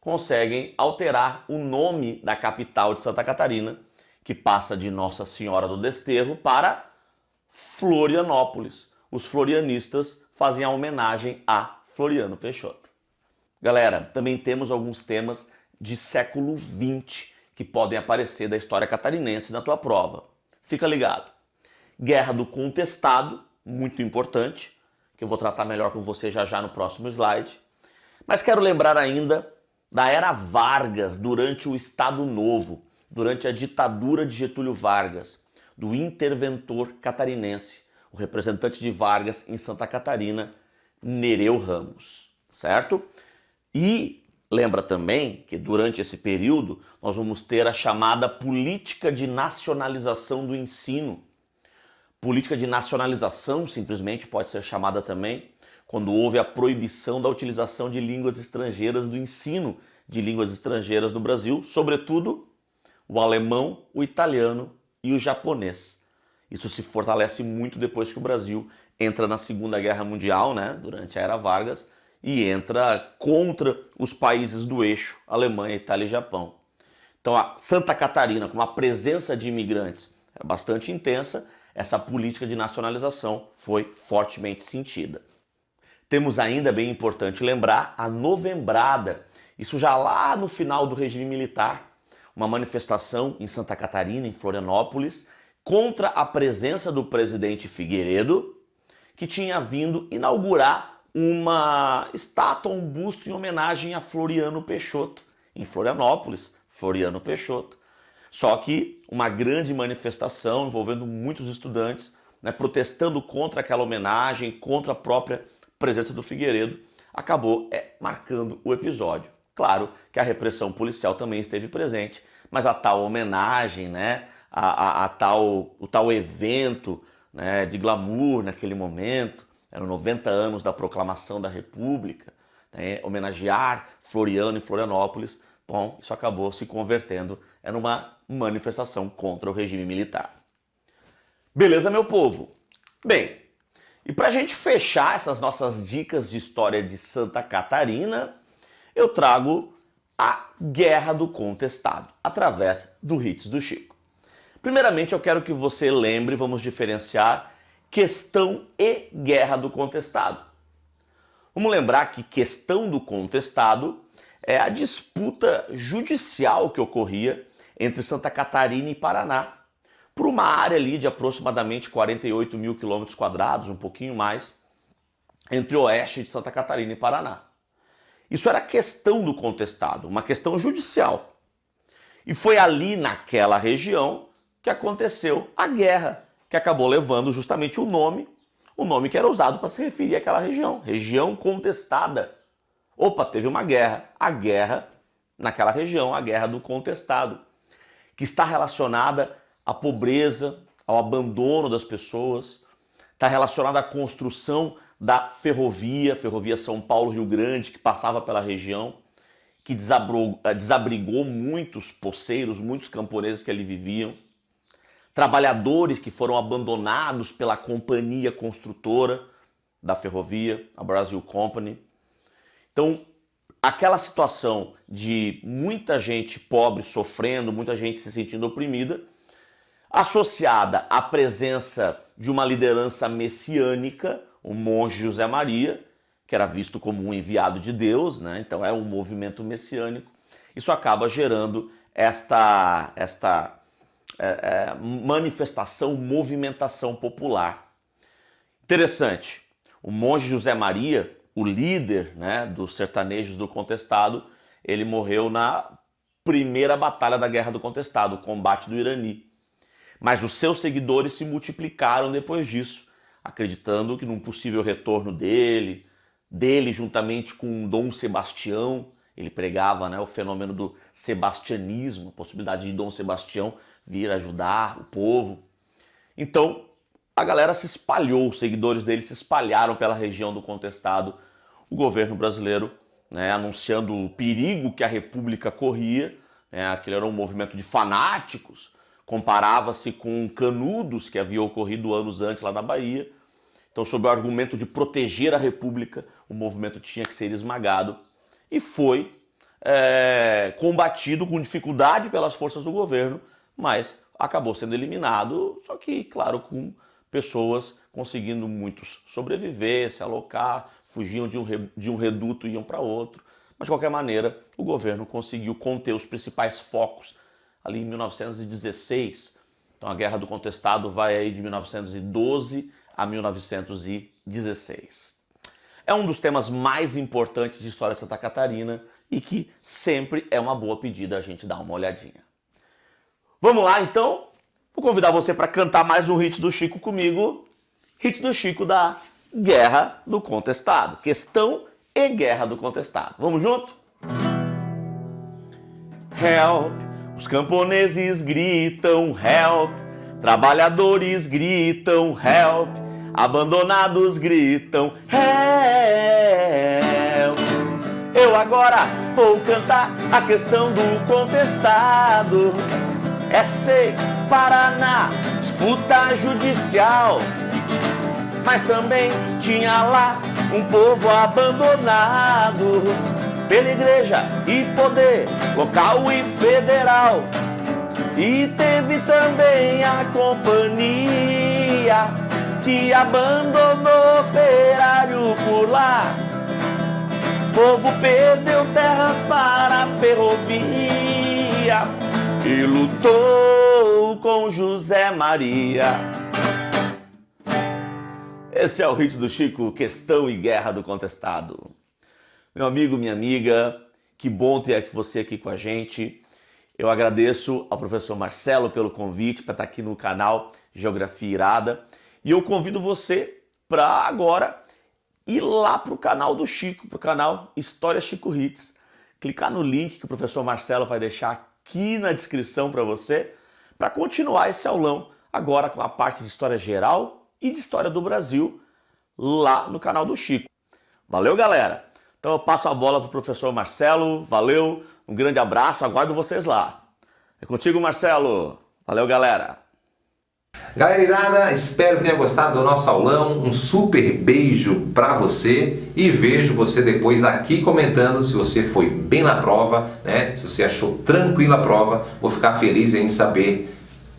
[SPEAKER 2] conseguem alterar o nome da capital de Santa Catarina, que passa de Nossa Senhora do Desterro para Florianópolis. Os florianistas fazem a homenagem a Floriano Peixoto. Galera, também temos alguns temas de século XX que podem aparecer da história catarinense na tua prova. Fica ligado. Guerra do Contestado, muito importante, que eu vou tratar melhor com você já no próximo slide. Mas quero lembrar ainda da Era Vargas, durante o Estado Novo, durante a ditadura de Getúlio Vargas, do interventor catarinense, o representante de Vargas em Santa Catarina, Nereu Ramos, certo? E lembra também que durante esse período nós vamos ter a chamada política de nacionalização do ensino. Política de nacionalização simplesmente pode ser chamada também quando houve a proibição da utilização de línguas estrangeiras, do ensino de línguas estrangeiras no Brasil, sobretudo o alemão, o italiano e o japonês. Isso se fortalece muito depois que o Brasil entra na Segunda Guerra Mundial, né, durante a Era Vargas, e entra contra os países do eixo, Alemanha, Itália e Japão. Então a Santa Catarina, com uma presença de imigrantes bastante intensa, essa política de nacionalização foi fortemente sentida. Temos ainda, bem importante lembrar, a Novembrada, isso já lá no final do regime militar, uma manifestação em Santa Catarina, em Florianópolis, contra a presença do presidente Figueiredo, que tinha vindo inaugurar uma estátua, um busto em homenagem a Floriano Peixoto, em Florianópolis, Floriano Peixoto. Só que uma grande manifestação envolvendo muitos estudantes, né, protestando contra aquela homenagem, contra a própria presença do Figueiredo, acabou marcando o episódio. Claro que a repressão policial também esteve presente, mas a tal homenagem, né, o tal evento, né, de glamour naquele momento, eram 90 anos da proclamação da República, né, homenagear Floriano e Florianópolis, bom, isso acabou se convertendo em uma manifestação contra o regime militar. Beleza, meu povo? Bem, e para a gente fechar essas nossas dicas de história de Santa Catarina, eu trago a Guerra do Contestado, através do Hits do Chico. Primeiramente, eu quero que você lembre, vamos diferenciar questão e Guerra do Contestado. Vamos lembrar que questão do contestado é a disputa judicial que ocorria entre Santa Catarina e Paraná, por uma área ali de aproximadamente 48 mil quilômetros quadrados, um pouquinho mais, entre o oeste de Santa Catarina e Paraná. Isso era questão do contestado, uma questão judicial. E foi ali naquela região que aconteceu a guerra, que acabou levando justamente o nome que era usado para se referir àquela região, região contestada. Opa, teve uma guerra, a guerra naquela região, a Guerra do Contestado, que está relacionada à pobreza, ao abandono das pessoas, está relacionada à construção da ferrovia São Paulo-Rio Grande, que passava pela região, que desabrigou muitos poceiros, muitos camponeses que ali viviam, trabalhadores que foram abandonados pela companhia construtora da ferrovia, a Brazil Company. Então, aquela situação de muita gente pobre sofrendo, muita gente se sentindo oprimida, associada à presença de uma liderança messiânica, o monge José Maria, que era visto como um enviado de Deus, né? Então é um movimento messiânico. Isso acaba gerando esta manifestação, movimentação popular. Interessante, o monge José Maria, o líder, né, dos sertanejos do Contestado, ele morreu na primeira batalha da Guerra do Contestado, o combate do Irani. Mas os seus seguidores se multiplicaram depois disso, acreditando que num possível retorno dele juntamente com Dom Sebastião, ele pregava, né, o fenômeno do sebastianismo, a possibilidade de Dom Sebastião vir ajudar o povo. Então, a galera se espalhou, os seguidores dele se espalharam pela região do Contestado, o governo brasileiro, né, anunciando o perigo que a República corria, né, aquele era um movimento de fanáticos, comparava-se com Canudos, que havia ocorrido anos antes lá na Bahia. Então, sob o argumento de proteger a República, o movimento tinha que ser esmagado e foi combatido com dificuldade pelas forças do governo, mas acabou sendo eliminado, só que, claro, com pessoas conseguindo muitos sobreviver, se alocar, fugiam de um reduto e iam para outro. Mas, de qualquer maneira, o governo conseguiu conter os principais focos ali em 1916. Então, a Guerra do Contestado vai aí de 1912 a 1916. É um dos temas mais importantes de história de Santa Catarina e que sempre é uma boa pedida a gente dar uma olhadinha. Vamos lá, então? Vou convidar você para cantar mais um hit do Chico comigo. Hit do Chico da Guerra do Contestado. Questão e Guerra do Contestado. Vamos junto? Help! Os camponeses gritam help, trabalhadores gritam help, abandonados gritam help. Eu agora vou cantar a questão do contestado. É SEI, Paraná, disputa judicial, mas também tinha lá um povo abandonado pela igreja e poder local e federal. E teve também a companhia que abandonou operário por lá. O povo perdeu terras para a ferrovia e lutou com José Maria. Esse é o hit do Chico, Questão e Guerra do Contestado. Meu amigo, minha amiga, que bom ter você aqui com a gente. Eu agradeço ao professor Marcelo pelo convite para estar aqui no canal Geografia Irada. E eu convido você para agora ir lá para o canal do Chico, para o canal História Chico Hits. Clicar no link que o professor Marcelo vai deixar aqui na descrição para você, para continuar esse aulão agora com a parte de História Geral e de História do Brasil lá no canal do Chico. Valeu, galera! Então eu passo a bola para o professor Marcelo. Valeu, um grande abraço, aguardo vocês lá. É contigo, Marcelo. Valeu, galera.
[SPEAKER 1] Galera irada, espero que tenha gostado do nosso aulão. Um super beijo para você e vejo você depois aqui comentando se você foi bem na prova, né? Se você achou tranquila a prova. Vou ficar feliz em saber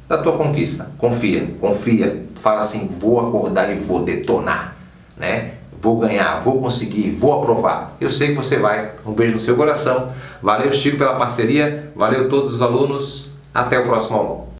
[SPEAKER 1] da tua conquista. Confia, confia. Fala assim, vou acordar e vou detonar, né? Vou ganhar, vou conseguir, vou aprovar. Eu sei que você vai. Um beijo no seu coração. Valeu, Chico, pela parceria. Valeu todos os alunos. Até o próximo aulão.